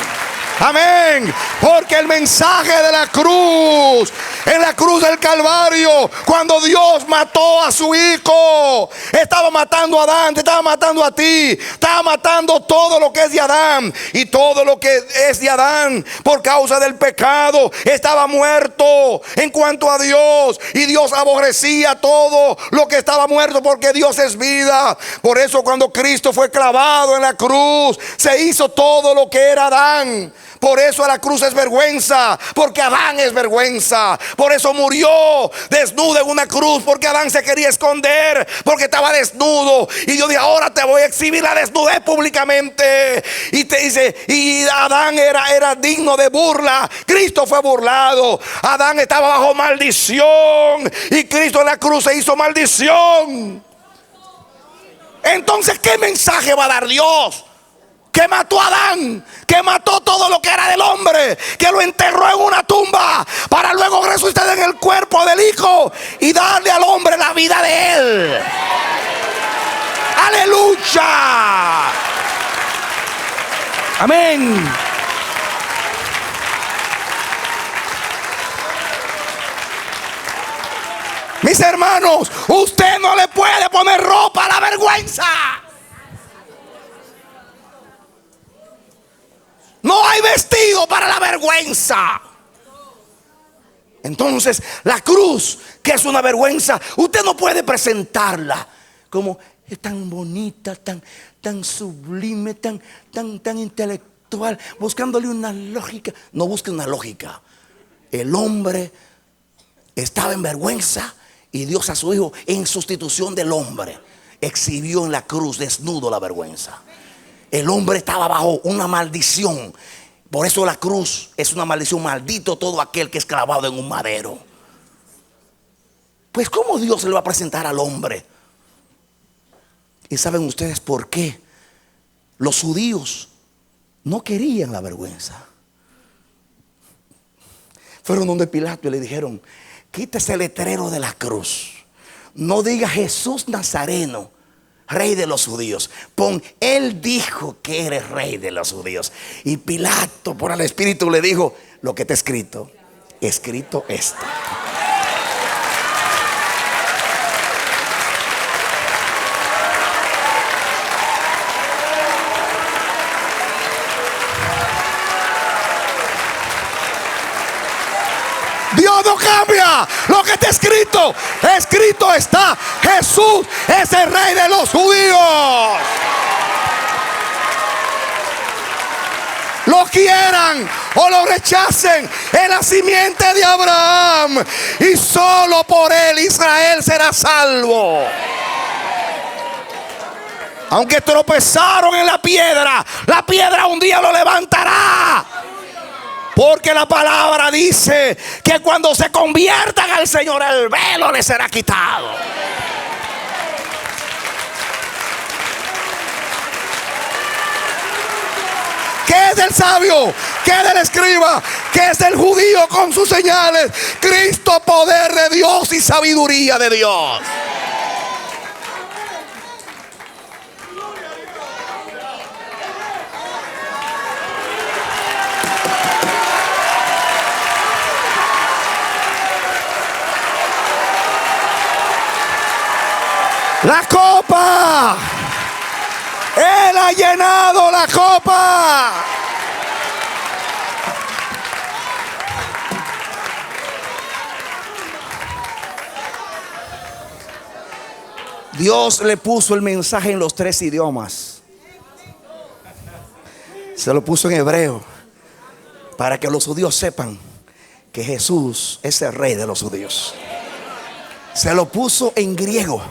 Amén. Porque el mensaje de la cruz, en la cruz del Calvario, cuando Dios mató a su hijo, estaba matando a Adán, te estaba matando a ti, estaba matando todo lo que es de Adán. Y todo lo que es de Adán, por causa del pecado, estaba muerto en cuanto a Dios. Y Dios aborrecía todo lo que estaba muerto, porque Dios es vida. Por eso cuando Cristo fue clavado en la cruz, se hizo todo lo que era Adán. Por eso la cruz es vergüenza, porque Adán es vergüenza. Por eso murió desnudo en una cruz, porque Adán se quería esconder, porque estaba desnudo. Y Dios dijo, ahora te voy a exhibir la desnudez públicamente. Y te dice, y Adán era digno de burla. Cristo fue burlado. Adán estaba bajo maldición, y Cristo en la cruz se hizo maldición. Entonces, ¿qué mensaje va a dar Dios? Que mató a Adán, que mató todo lo que era del hombre, que lo enterró en una tumba para luego resucitar en el cuerpo del Hijo y darle al hombre la vida de él. Aleluya. Amén. Mis hermanos, usted no le puede poner ropa a la vergüenza. No hay vestido para la vergüenza. Entonces, la cruz, que es una vergüenza, usted no puede presentarla como es tan bonita, tan sublime, tan intelectual, buscándole una lógica. No busque una lógica. El hombre estaba en vergüenza y Dios a su Hijo, en sustitución del hombre, exhibió en la cruz desnudo la vergüenza. El hombre estaba bajo una maldición. Por eso la cruz es una maldición. Maldito todo aquel que es clavado en un madero. Pues ¿cómo Dios se le va a presentar al hombre? Y saben ustedes por qué los judíos no querían la vergüenza. Fueron donde Pilato y le dijeron, quítese el letrero de la cruz. No diga Jesús Nazareno, Rey de los judíos. Pon, él dijo que eres rey de los judíos. Y Pilato, por el Espíritu, le dijo, lo que está escrito, escrito está. Dios Dios no cambia. Lo que está escrito, escrito está. Jesús es el Rey de los judíos. Lo quieran o lo rechacen, es la simiente de Abraham, y solo por él Israel será salvo. Aunque tropezaron en la piedra un día lo levantará. Porque la palabra dice que cuando se conviertan al Señor, el velo les será quitado. ¿Qué es del sabio? ¿Qué es del escriba? ¿Qué es del judío con sus señales? Cristo, poder de Dios y sabiduría de Dios. La copa. Él ha llenado la copa. Dios le puso el mensaje en los 3 idiomas. Se lo puso en hebreo para que los judíos sepan que Jesús es el Rey de los judíos. Se lo puso en griego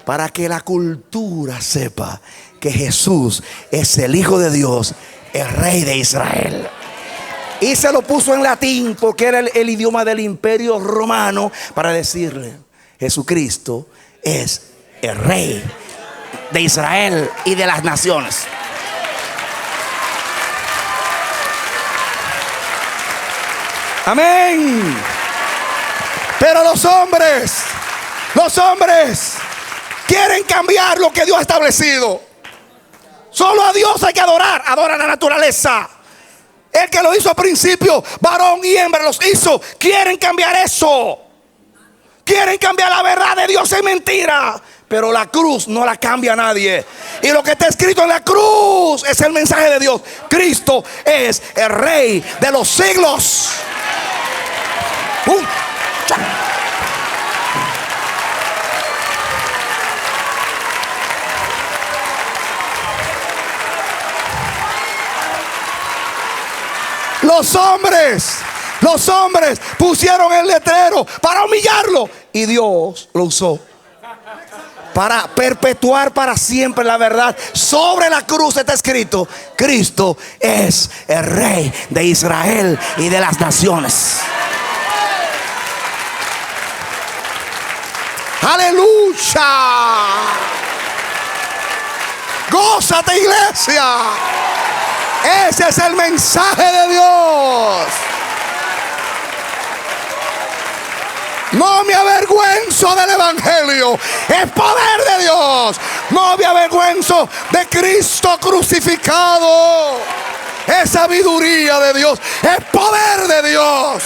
para que la cultura sepa que Jesús es el Hijo de Dios, el Rey de Israel. Y se lo puso en latín porque era el idioma del Imperio Romano, para decirle: Jesucristo es el Rey de Israel y de las naciones. Amén. Pero los hombres quieren cambiar lo que Dios ha establecido. Solo a Dios hay que adorar. Adora la naturaleza. El que lo hizo al principio, varón y hembra los hizo. Quieren cambiar eso. Quieren cambiar la verdad de Dios en mentira. Pero la cruz no la cambia nadie. Y lo que está escrito en la cruz es el mensaje de Dios. Cristo es el Rey de los siglos. Los hombres pusieron el letrero para humillarlo, y Dios lo usó para perpetuar para siempre la verdad. Sobre la cruz está escrito: Cristo es el Rey de Israel y de las naciones. Aleluya. Gózate, iglesia. Ese es el mensaje de Dios. No me avergüenzo del evangelio. Es poder de Dios. No me avergüenzo de Cristo crucificado. Es sabiduría de Dios. Es poder de Dios.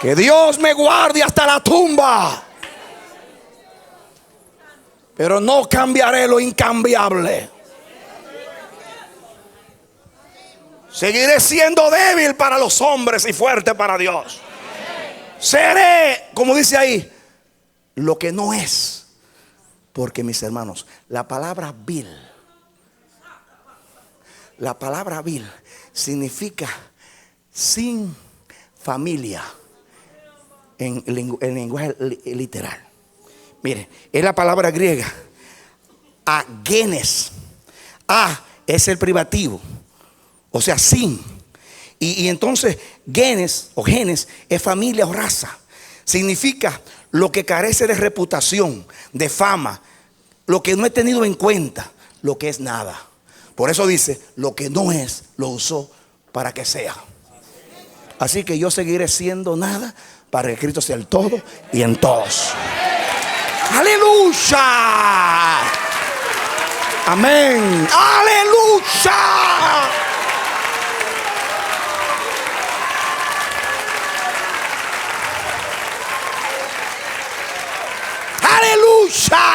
Que Dios me guarde hasta la tumba. Pero no cambiaré lo incambiable. Seguiré siendo débil para los hombres y fuerte para Dios. Seré, como dice ahí, lo que no es. Porque, mis hermanos, la palabra vil significa sin familia en lenguaje literal. Mire, es la palabra griega agenes. A es el privativo, o sea, sin. Y entonces genes o genes es familia o raza. Significa lo que carece de reputación, de fama, lo que no he tenido en cuenta, lo que es nada. Por eso dice: lo que no es, lo usó para que sea. Así que yo seguiré siendo nada para que Cristo sea el todo y en todos. Aleluya. Amén. Aleluya. Aleluya.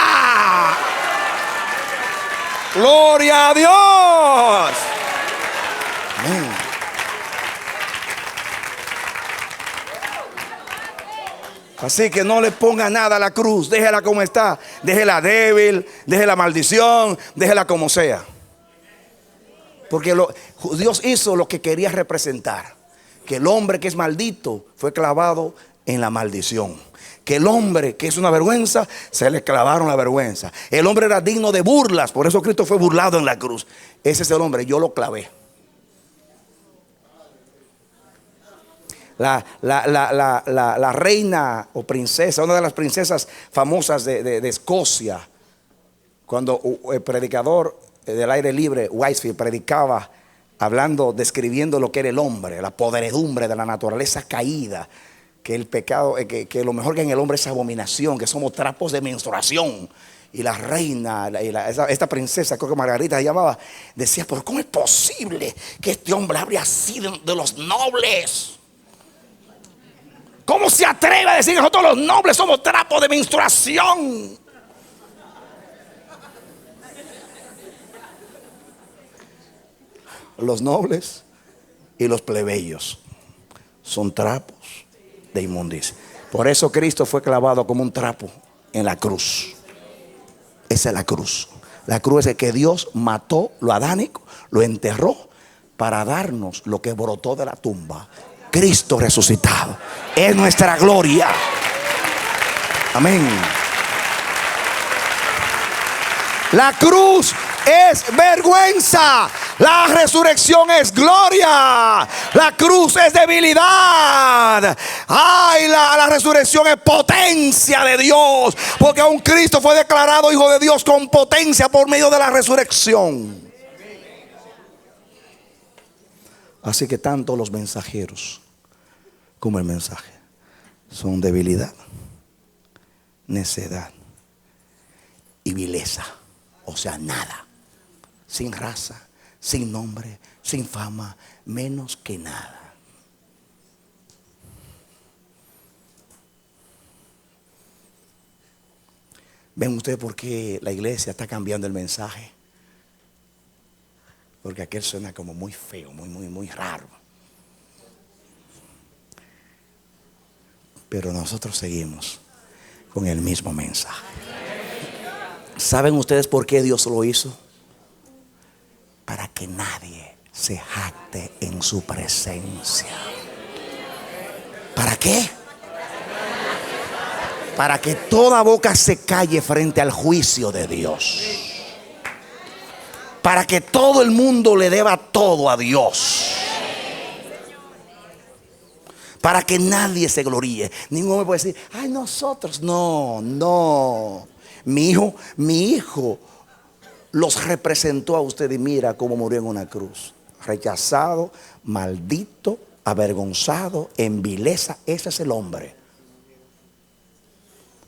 Gloria a Dios. Así que no le ponga nada a la cruz, déjela como está, déjela débil, déjela maldición, déjela como sea. Porque Dios hizo lo que quería representar. Que el hombre que es maldito fue clavado en la maldición. Que el hombre que es una vergüenza, se le clavaron la vergüenza. El hombre era digno de burlas, por eso Cristo fue burlado en la cruz. Ese es el hombre, yo lo clavé. La reina o princesa, una de las princesas famosas de Escocia, cuando el predicador del aire libre, Whitefield, predicaba hablando, describiendo lo que era el hombre, la podredumbre de la naturaleza caída, que el pecado, que lo mejor que en el hombre es abominación, que somos trapos de menstruación. Y la reina, esta princesa, creo que Margarita se llamaba, decía, pero ¿cómo es posible que este hombre habría sido de los nobles? ¿Cómo se atreve a decir que nosotros los nobles somos trapos de menstruación? Los nobles y los plebeyos son trapos de inmundicia. Por eso Cristo fue clavado como un trapo en la cruz. Esa es la cruz. La cruz es el que Dios mató lo adánico, lo enterró para darnos lo que brotó de la tumba. Cristo resucitado es nuestra gloria. Amén. La cruz es vergüenza. La resurrección es gloria. La cruz es debilidad. Ay, la resurrección es potencia de Dios. Porque aún Cristo fue declarado Hijo de Dios con potencia por medio de la resurrección. Así que tanto los mensajeros como el mensaje son debilidad, necedad y vileza. O sea, nada. Sin raza, sin nombre, sin fama, menos que nada. ¿Ven ustedes por qué la iglesia está cambiando el mensaje? Porque aquel suena como muy feo, muy raro. Pero nosotros seguimos con el mismo mensaje. ¿Saben ustedes por qué Dios lo hizo? Para que nadie se jacte en su presencia. ¿Para qué? Para que toda boca se calle frente al juicio de Dios. Para que todo el mundo le deba todo a Dios. Para que nadie se gloríe. Ninguno me puede decir, ay, nosotros. No. Mi hijo los representó a usted y mira cómo murió en una cruz. Rechazado, maldito, avergonzado, en vileza. Ese es el hombre.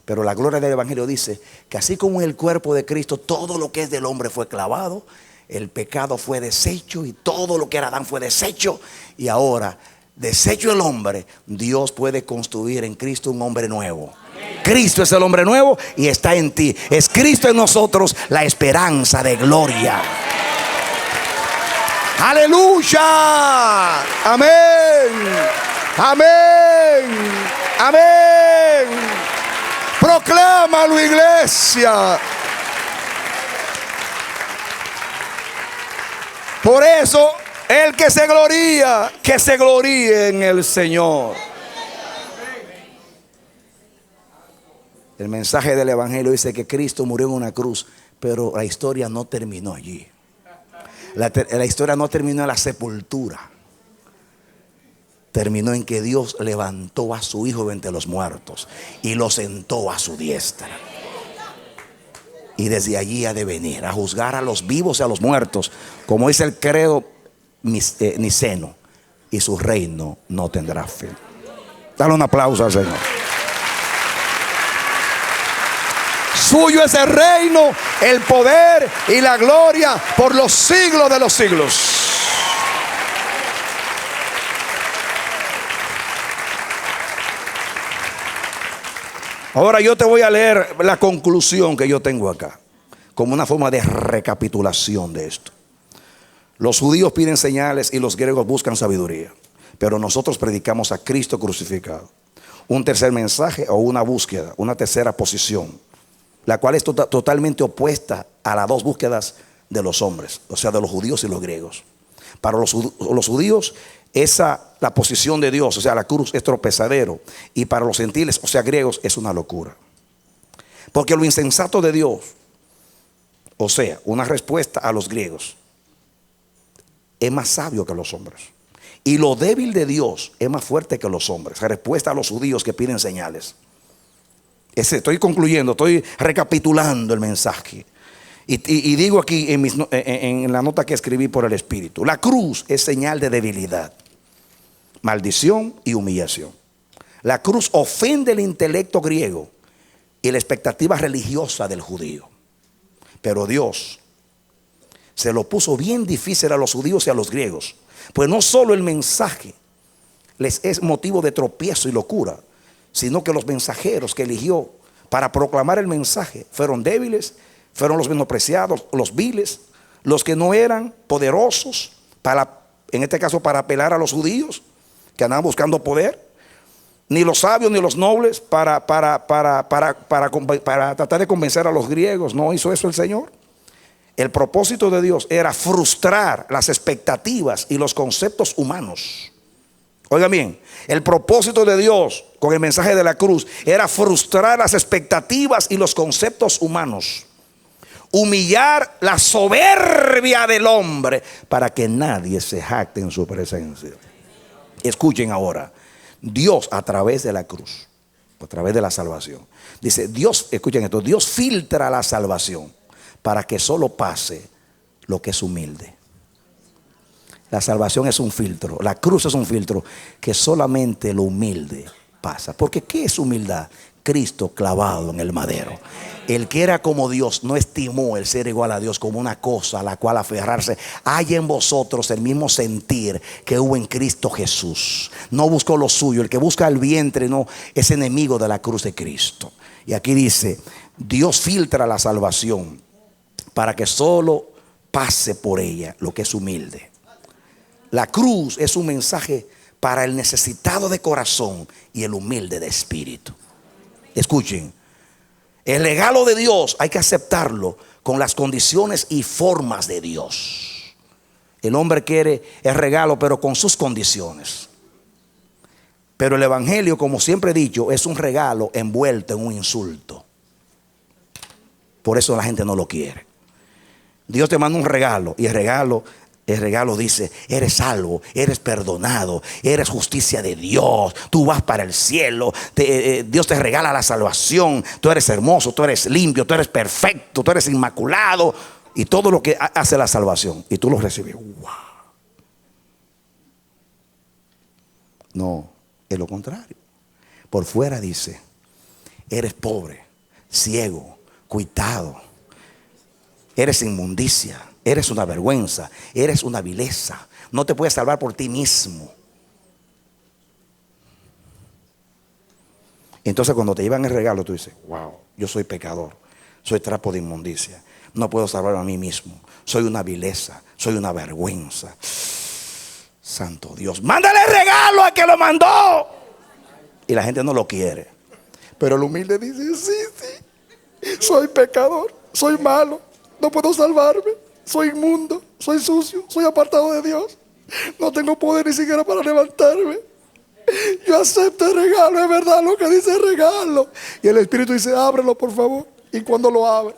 Pero la gloria del evangelio dice que así como en el cuerpo de Cristo todo lo que es del hombre fue clavado, el pecado fue deshecho y todo lo que era Adán fue deshecho. Y ahora, deshecho el hombre, Dios puede construir en Cristo un hombre nuevo. Cristo es el hombre nuevo y está en ti. Es Cristo en nosotros la esperanza de gloria. Aleluya. Amén. Amén. Amén. Proclámalo, iglesia. Por eso, el que se gloríe en el Señor. El mensaje del evangelio dice que Cristo murió en una cruz, pero la historia no terminó allí. La historia no terminó en la sepultura. Terminó en que Dios levantó a su Hijo de entre los muertos y lo sentó a su diestra. Y desde allí ha de venir a juzgar a los vivos y a los muertos, como dice el credo niceno, y su reino no tendrá fin. Dale un aplauso al Señor. Suyo es el reino, el poder y la gloria por los siglos de los siglos. Ahora yo te voy a leer la conclusión que yo tengo acá, como una forma de recapitulación de esto. Los judíos piden señales y los griegos buscan sabiduría, pero nosotros predicamos a Cristo crucificado. un tercer mensaje o una búsqueda, una tercera posición, la cual es totalmente opuesta a las dos búsquedas de los hombres, o sea, de los judíos y los griegos. Para los judíos, la posición de Dios, o sea, la cruz, es tropezadero. Y para los gentiles, o sea, griegos, es una locura. Porque lo insensato de Dios, o sea, una respuesta a los griegos, es más sabio que los hombres. Y lo débil de Dios es más fuerte que los hombres. Respuesta a los judíos que piden señales. Estoy concluyendo, estoy recapitulando el mensaje. Y digo aquí en la nota que escribí por el Espíritu: la cruz es señal de debilidad, maldición y humillación. La cruz ofende el intelecto griego y la expectativa religiosa del judío. Pero Dios se lo puso bien difícil a los judíos y a los griegos, pues no solo el mensaje les es motivo de tropiezo y locura, sino que los mensajeros que eligió para proclamar el mensaje fueron débiles, fueron los menospreciados, los viles, los que no eran poderosos en este caso para apelar a los judíos que andaban buscando poder, ni los sabios ni los nobles para tratar de convencer a los griegos. No hizo eso el Señor. El propósito de Dios era frustrar las expectativas y los conceptos humanos. Oigan bien, el propósito de Dios con el mensaje de la cruz era frustrar las expectativas y los conceptos humanos, humillar la soberbia del hombre para que nadie se jacte en su presencia. Escuchen ahora, Dios a través de la cruz, a través de la salvación, dice Dios, escuchen esto, Dios filtra la salvación para que solo pase lo que es humilde. La salvación es un filtro, la cruz es un filtro que solamente lo humilde pasa. Porque ¿qué es humildad? Cristo clavado en el madero. El que era como Dios no estimó el ser igual a Dios como una cosa a la cual aferrarse. Hay en vosotros el mismo sentir que hubo en Cristo Jesús. No buscó lo suyo. El que busca el vientre no es enemigo de la cruz de Cristo. Y aquí dice, Dios filtra la salvación para que solo pase por ella lo que es humilde. La cruz es un mensaje para el necesitado de corazón y el humilde de espíritu. Escuchen, el regalo de Dios hay que aceptarlo con las condiciones y formas de Dios. El hombre quiere el regalo, pero con sus condiciones. Pero el evangelio, como siempre he dicho, es un regalo envuelto en un insulto. Por eso la gente no lo quiere. Dios te manda un regalo y el regalo dice, eres salvo, eres perdonado, eres justicia de Dios, tú vas para el cielo, Dios te regala la salvación, tú eres hermoso, tú eres limpio, tú eres perfecto, tú eres inmaculado, y todo lo que hace la salvación, y tú lo recibes. ¡Wow! No, es lo contrario. Por fuera dice, eres pobre, ciego, cuitado, eres inmundicia, eres una vergüenza, eres una vileza, no te puedes salvar por ti mismo. Entonces cuando te llevan el regalo tú dices, wow, yo soy pecador, soy trapo de inmundicia, no puedo salvarme a mí mismo, soy una vileza, soy una vergüenza. Santo Dios, mándale el regalo a que lo mandó. Y la gente no lo quiere. Pero el humilde dice, sí, soy pecador, soy malo, no puedo salvarme, soy inmundo, soy sucio, soy apartado de Dios, no tengo poder ni siquiera para levantarme. Yo acepto el regalo, es verdad lo que dice el regalo. Y el Espíritu dice, ábrelo por favor. Y cuando lo abre,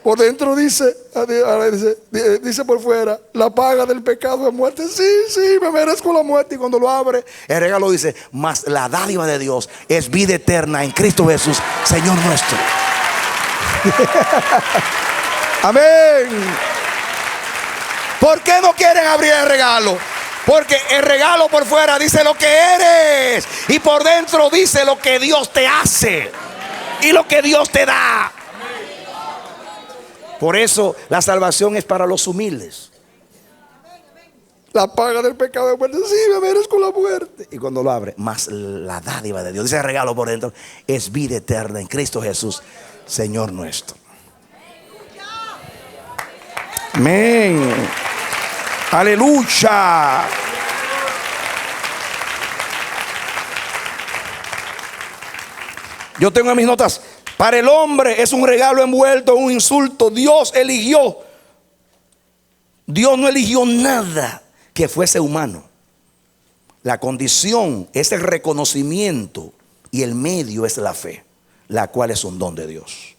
por dentro dice por fuera, la paga del pecado es muerte. Sí, me merezco la muerte. Y cuando lo abre, el regalo dice, mas la dádiva de Dios es vida eterna en Cristo Jesús, Señor nuestro. Amén. ¿Por qué no quieren abrir el regalo? Porque el regalo por fuera dice lo que eres y por dentro dice lo que Dios te hace y lo que Dios te da. Por eso la salvación es para los humildes. La paga del pecado es muerte. Sí, me merezco la muerte. Y cuando lo abre, más la dádiva de Dios, dice el regalo por dentro, es vida eterna en Cristo Jesús, Señor nuestro. Amén. Aleluya. Yo tengo en mis notas: para el hombre es un regalo envuelto en un insulto. Dios no eligió nada que fuese humano. La condición es el reconocimiento y el medio es la fe, la cual es un don de Dios.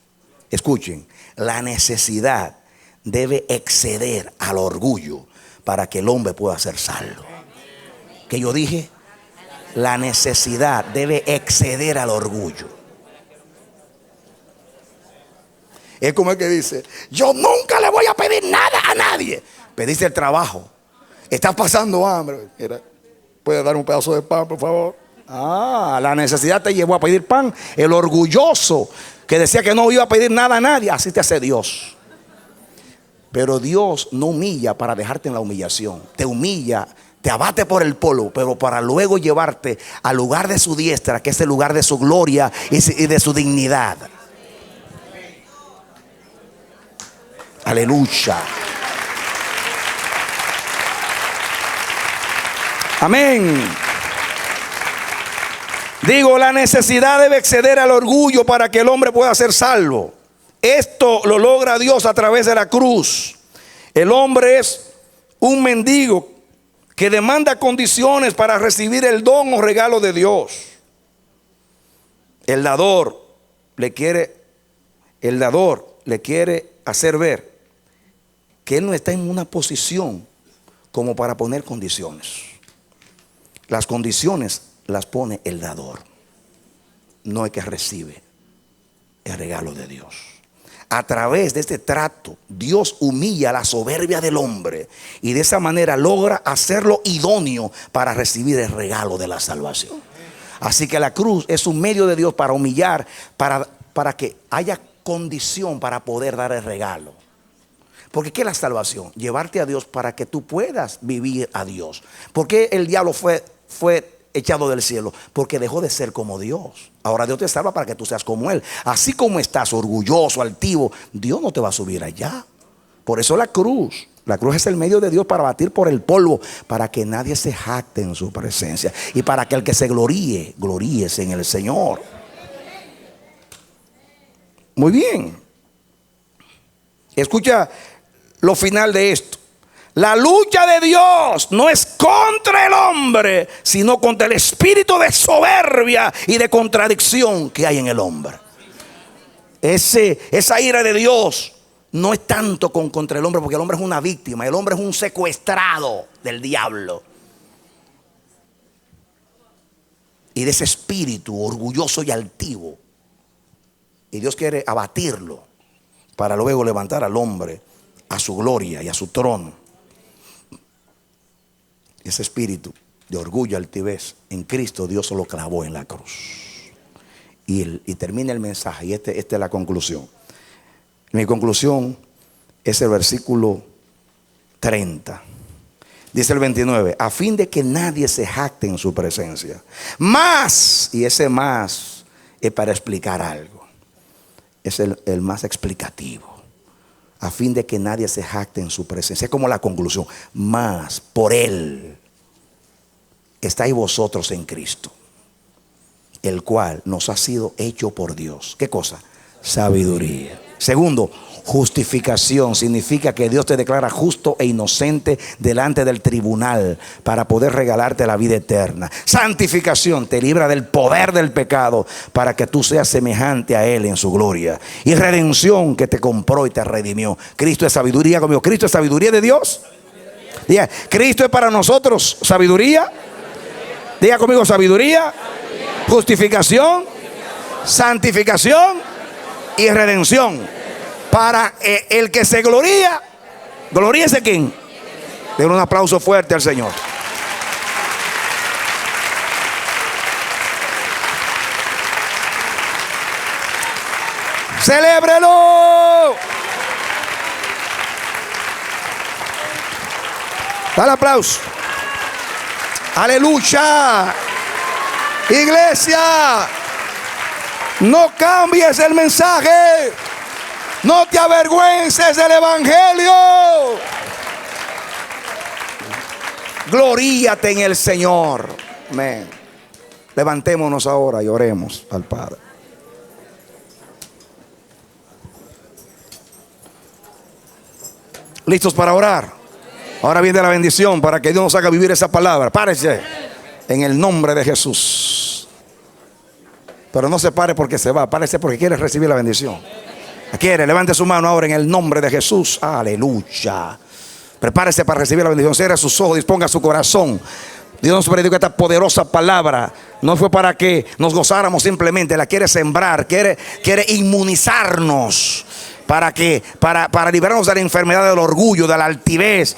Escuchen, la necesidad debe exceder al orgullo para que el hombre pueda ser salvo. ¿Qué yo dije? La necesidad debe exceder al orgullo. Es como el que dice: yo nunca le voy a pedir nada a nadie. Pediste el trabajo, estás pasando hambre. Mira, ¿puedes dar un pedazo de pan, por favor? La necesidad te llevó a pedir pan. El orgulloso que decía que no iba a pedir nada a nadie, así te hace Dios. Pero Dios no humilla para dejarte en la humillación. Te humilla, te abate por el polvo, pero para luego llevarte al lugar de su diestra, que es el lugar de su gloria y de su dignidad. Aleluya. Amén. Digo, la necesidad debe exceder al orgullo para que el hombre pueda ser salvo. Esto lo logra Dios a través de la cruz. El hombre es un mendigo que demanda condiciones para recibir el don o regalo de Dios. El dador le quiere hacer ver que él no está en una posición como para poner condiciones. Las condiciones las pone el dador, no el que recibe el regalo de Dios. A través de este trato, Dios humilla la soberbia del hombre y de esa manera logra hacerlo idóneo para recibir el regalo de la salvación. Así que la cruz es un medio de Dios para humillar, para que haya condición para poder dar el regalo. Porque ¿qué es la salvación? Llevarte a Dios para que tú puedas vivir a Dios. ¿Por qué el diablo fue echado del cielo? Porque dejó de ser como Dios. Ahora Dios te salva para que tú seas como Él. Así como estás orgulloso, altivo, Dios no te va a subir allá. Por eso la cruz es el medio de Dios para batir por el polvo, para que nadie se jacte en su presencia y para que el que se gloríese en el Señor. Muy bien. Escucha lo final de esto. La lucha de Dios no es contra el hombre, sino contra el espíritu de soberbia y de contradicción que hay en el hombre. Esa ira de Dios no es tanto contra el hombre, porque el hombre es una víctima. El hombre es un secuestrado del diablo y de ese espíritu orgulloso y altivo. Y Dios quiere abatirlo para luego levantar al hombre a su gloria y a su trono. Ese espíritu de orgullo y altivez en Cristo Dios lo clavó en la cruz. Y termina el mensaje. Y esta es la conclusión. Mi conclusión es el versículo 30. Dice el 29: a fin de que nadie se jacte en su presencia. Más, y ese más es para explicar algo. Es el más explicativo. A fin de que nadie se jacte en su presencia. Es como la conclusión. Más por Él estáis vosotros en Cristo, el cual nos ha sido hecho por Dios. ¿Qué cosa? Sabiduría. Segundo, justificación. Significa que Dios te declara justo e inocente delante del tribunal para poder regalarte la vida eterna. Santificación. Te libra del poder del pecado para que tú seas semejante a Él en su gloria. Y redención, que te compró y te redimió. Cristo es sabiduría conmigo. Cristo es sabiduría de Dios. Diga, Cristo es para nosotros sabiduría. Diga conmigo: sabiduría, justificación, santificación y redención. Para el que se gloría, gloríese ¿quién? Den un aplauso fuerte al Señor. ¡Celébrelo! Dale aplauso. Aleluya. Iglesia, no cambies el mensaje. No te avergüences del evangelio. Gloríate en el Señor. Amén. Levantémonos ahora y oremos al Padre. ¿Listos para orar? Ahora viene la bendición para que Dios nos haga vivir esa palabra. Párese en el nombre de Jesús. Pero no se pare porque se va, párese porque quiere recibir la bendición. Quiere, levante su mano ahora en el nombre de Jesús. Aleluya. Prepárese para recibir la bendición. Cierre sus ojos, disponga su corazón. Dios nos predicó esta poderosa palabra. No fue para que nos gozáramos simplemente. La quiere sembrar, quiere inmunizarnos para librarnos de la enfermedad del orgullo, de la altivez,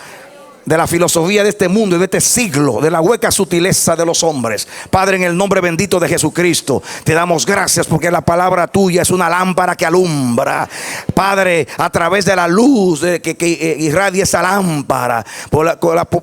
de la filosofía de este mundo y de este siglo, de la hueca sutileza de los hombres. Padre, en el nombre bendito de Jesucristo, te damos gracias porque la palabra tuya es una lámpara que alumbra. Padre, a través de la luz que irradia esa lámpara,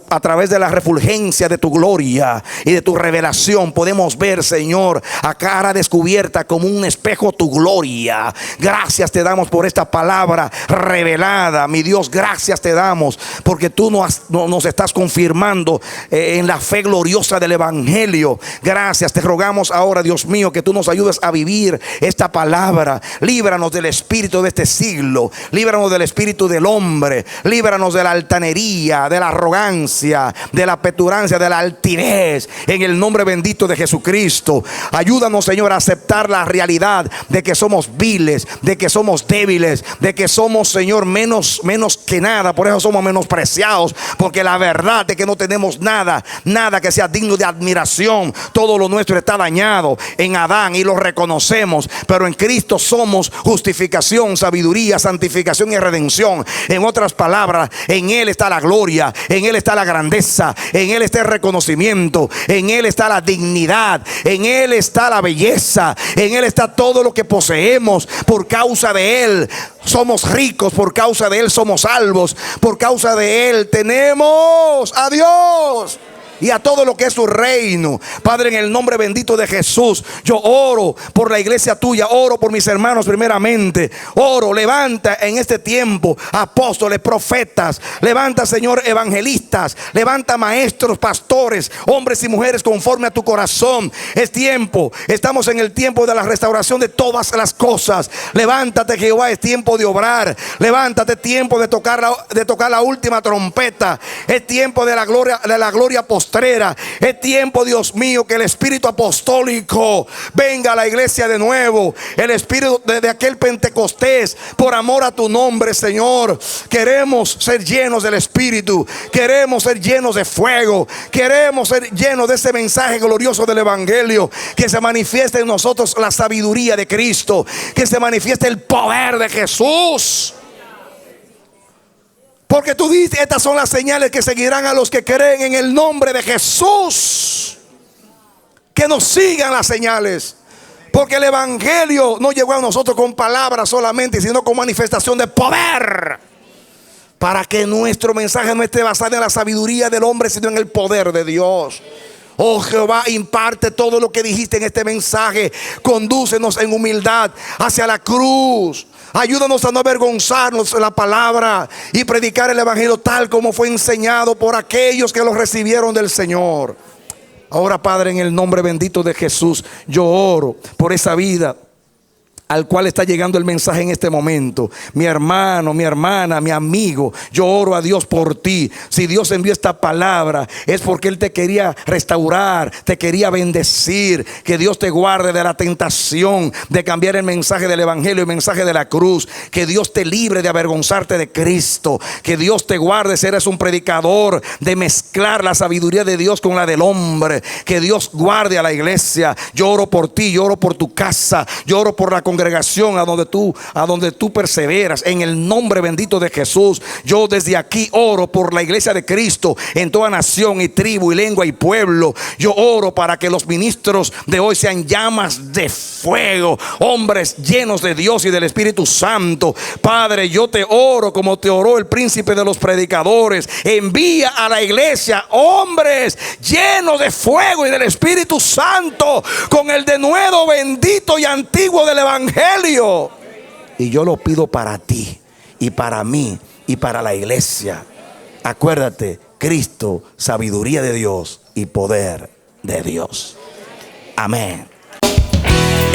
a través de la refulgencia de tu gloria y de tu revelación, podemos ver, Señor, a cara descubierta como un espejo tu gloria. Gracias te damos por esta palabra revelada, mi Dios. Gracias te damos porque tú nos estás confirmando en la fe gloriosa del evangelio. Gracias, te rogamos ahora, Dios mío, que tú nos ayudes a vivir esta palabra. Líbranos del espíritu de este siglo, líbranos del espíritu del hombre, líbranos de la altanería, de la arrogancia, de la petulancia, de la altivez, en el nombre bendito de Jesucristo. Ayúdanos, Señor, a aceptar la realidad de que somos viles, de que somos débiles, de que somos, Señor, menos que nada. Por eso somos menospreciados, porque la verdad es que no tenemos nada que sea digno de admiración. Todo lo nuestro está dañado en Adán y lo reconocemos, pero en Cristo somos justificación, sabiduría, santificación y redención. En otras palabras, en Él está la gloria, en Él está la grandeza, en Él está el reconocimiento, en Él está la dignidad, en Él está la belleza, en Él está todo lo que poseemos. Por causa de Él somos ricos, por causa de Él somos salvos, por causa de Él tenemos a Dios y a todo lo que es su reino. Padre, en el nombre bendito de Jesús, yo oro por la iglesia tuya, oro por mis hermanos primeramente. Oro, levanta en este tiempo apóstoles, profetas, levanta, Señor, evangelistas, levanta maestros, pastores, hombres y mujeres conforme a tu corazón. Es tiempo, estamos en el tiempo de la restauración de todas las cosas. Levántate, Jehová, es tiempo de obrar. Levántate, tiempo de tocar la última trompeta. Es tiempo de la gloria postrera. Es tiempo, Dios mío, que el espíritu apostólico venga a la iglesia de nuevo. El espíritu de aquel Pentecostés, por amor a tu nombre, Señor. Queremos ser llenos del espíritu, queremos ser llenos de fuego, queremos ser llenos de ese mensaje glorioso del evangelio. Que se manifieste en nosotros la sabiduría de Cristo, que se manifieste el poder de Jesús. Porque tú dices, estas son las señales que seguirán a los que creen en el nombre de Jesús. Que nos sigan las señales. Porque el evangelio no llegó a nosotros con palabras solamente, sino con manifestación de poder. Para que nuestro mensaje no esté basado en la sabiduría del hombre, sino en el poder de Dios. Oh Jehová, imparte todo lo que dijiste en este mensaje. Condúcenos en humildad hacia la cruz. Ayúdanos a no avergonzarnos de la palabra y predicar el evangelio tal como fue enseñado por aquellos que lo recibieron del Señor. Ahora, Padre, en el nombre bendito de Jesús, yo oro por esa vida al cual está llegando el mensaje en este momento. Mi hermano, mi hermana, mi amigo, yo oro a Dios por ti. Si Dios envió esta palabra, es porque Él te quería restaurar, te quería bendecir. Que Dios te guarde de la tentación de cambiar el mensaje del evangelio, el mensaje de la cruz. Que Dios te libre de avergonzarte de Cristo. Que Dios te guarde si eres un predicador, de mezclar la sabiduría de Dios con la del hombre. Que Dios guarde a la iglesia. Yo oro por ti, yo oro por tu casa, yo oro por la congregación a donde tú perseveras. En el nombre bendito de Jesús, yo desde aquí oro por la iglesia de Cristo en toda nación y tribu y lengua y pueblo. Yo oro para que los ministros de hoy sean llamas de fuego, hombres llenos de Dios y del Espíritu Santo. Padre, yo te oro como te oró el príncipe de los predicadores. Envía a la iglesia hombres llenos de fuego y del Espíritu Santo, con el denuedo bendito y antiguo del evangelio. Y yo lo pido para ti y para mí y para la iglesia. Acuérdate, Cristo, sabiduría de Dios y poder de Dios. Amén.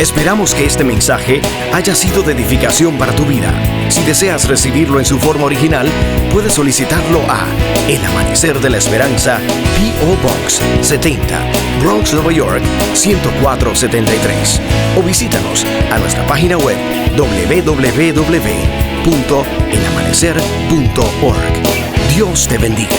Esperamos que este mensaje haya sido de edificación para tu vida. Si deseas recibirlo en su forma original, puedes solicitarlo a El Amanecer de la Esperanza, P.O. Box 70, Bronx, Nueva York 10473. O visítanos a nuestra página web www.elamanecer.org. Dios te bendiga.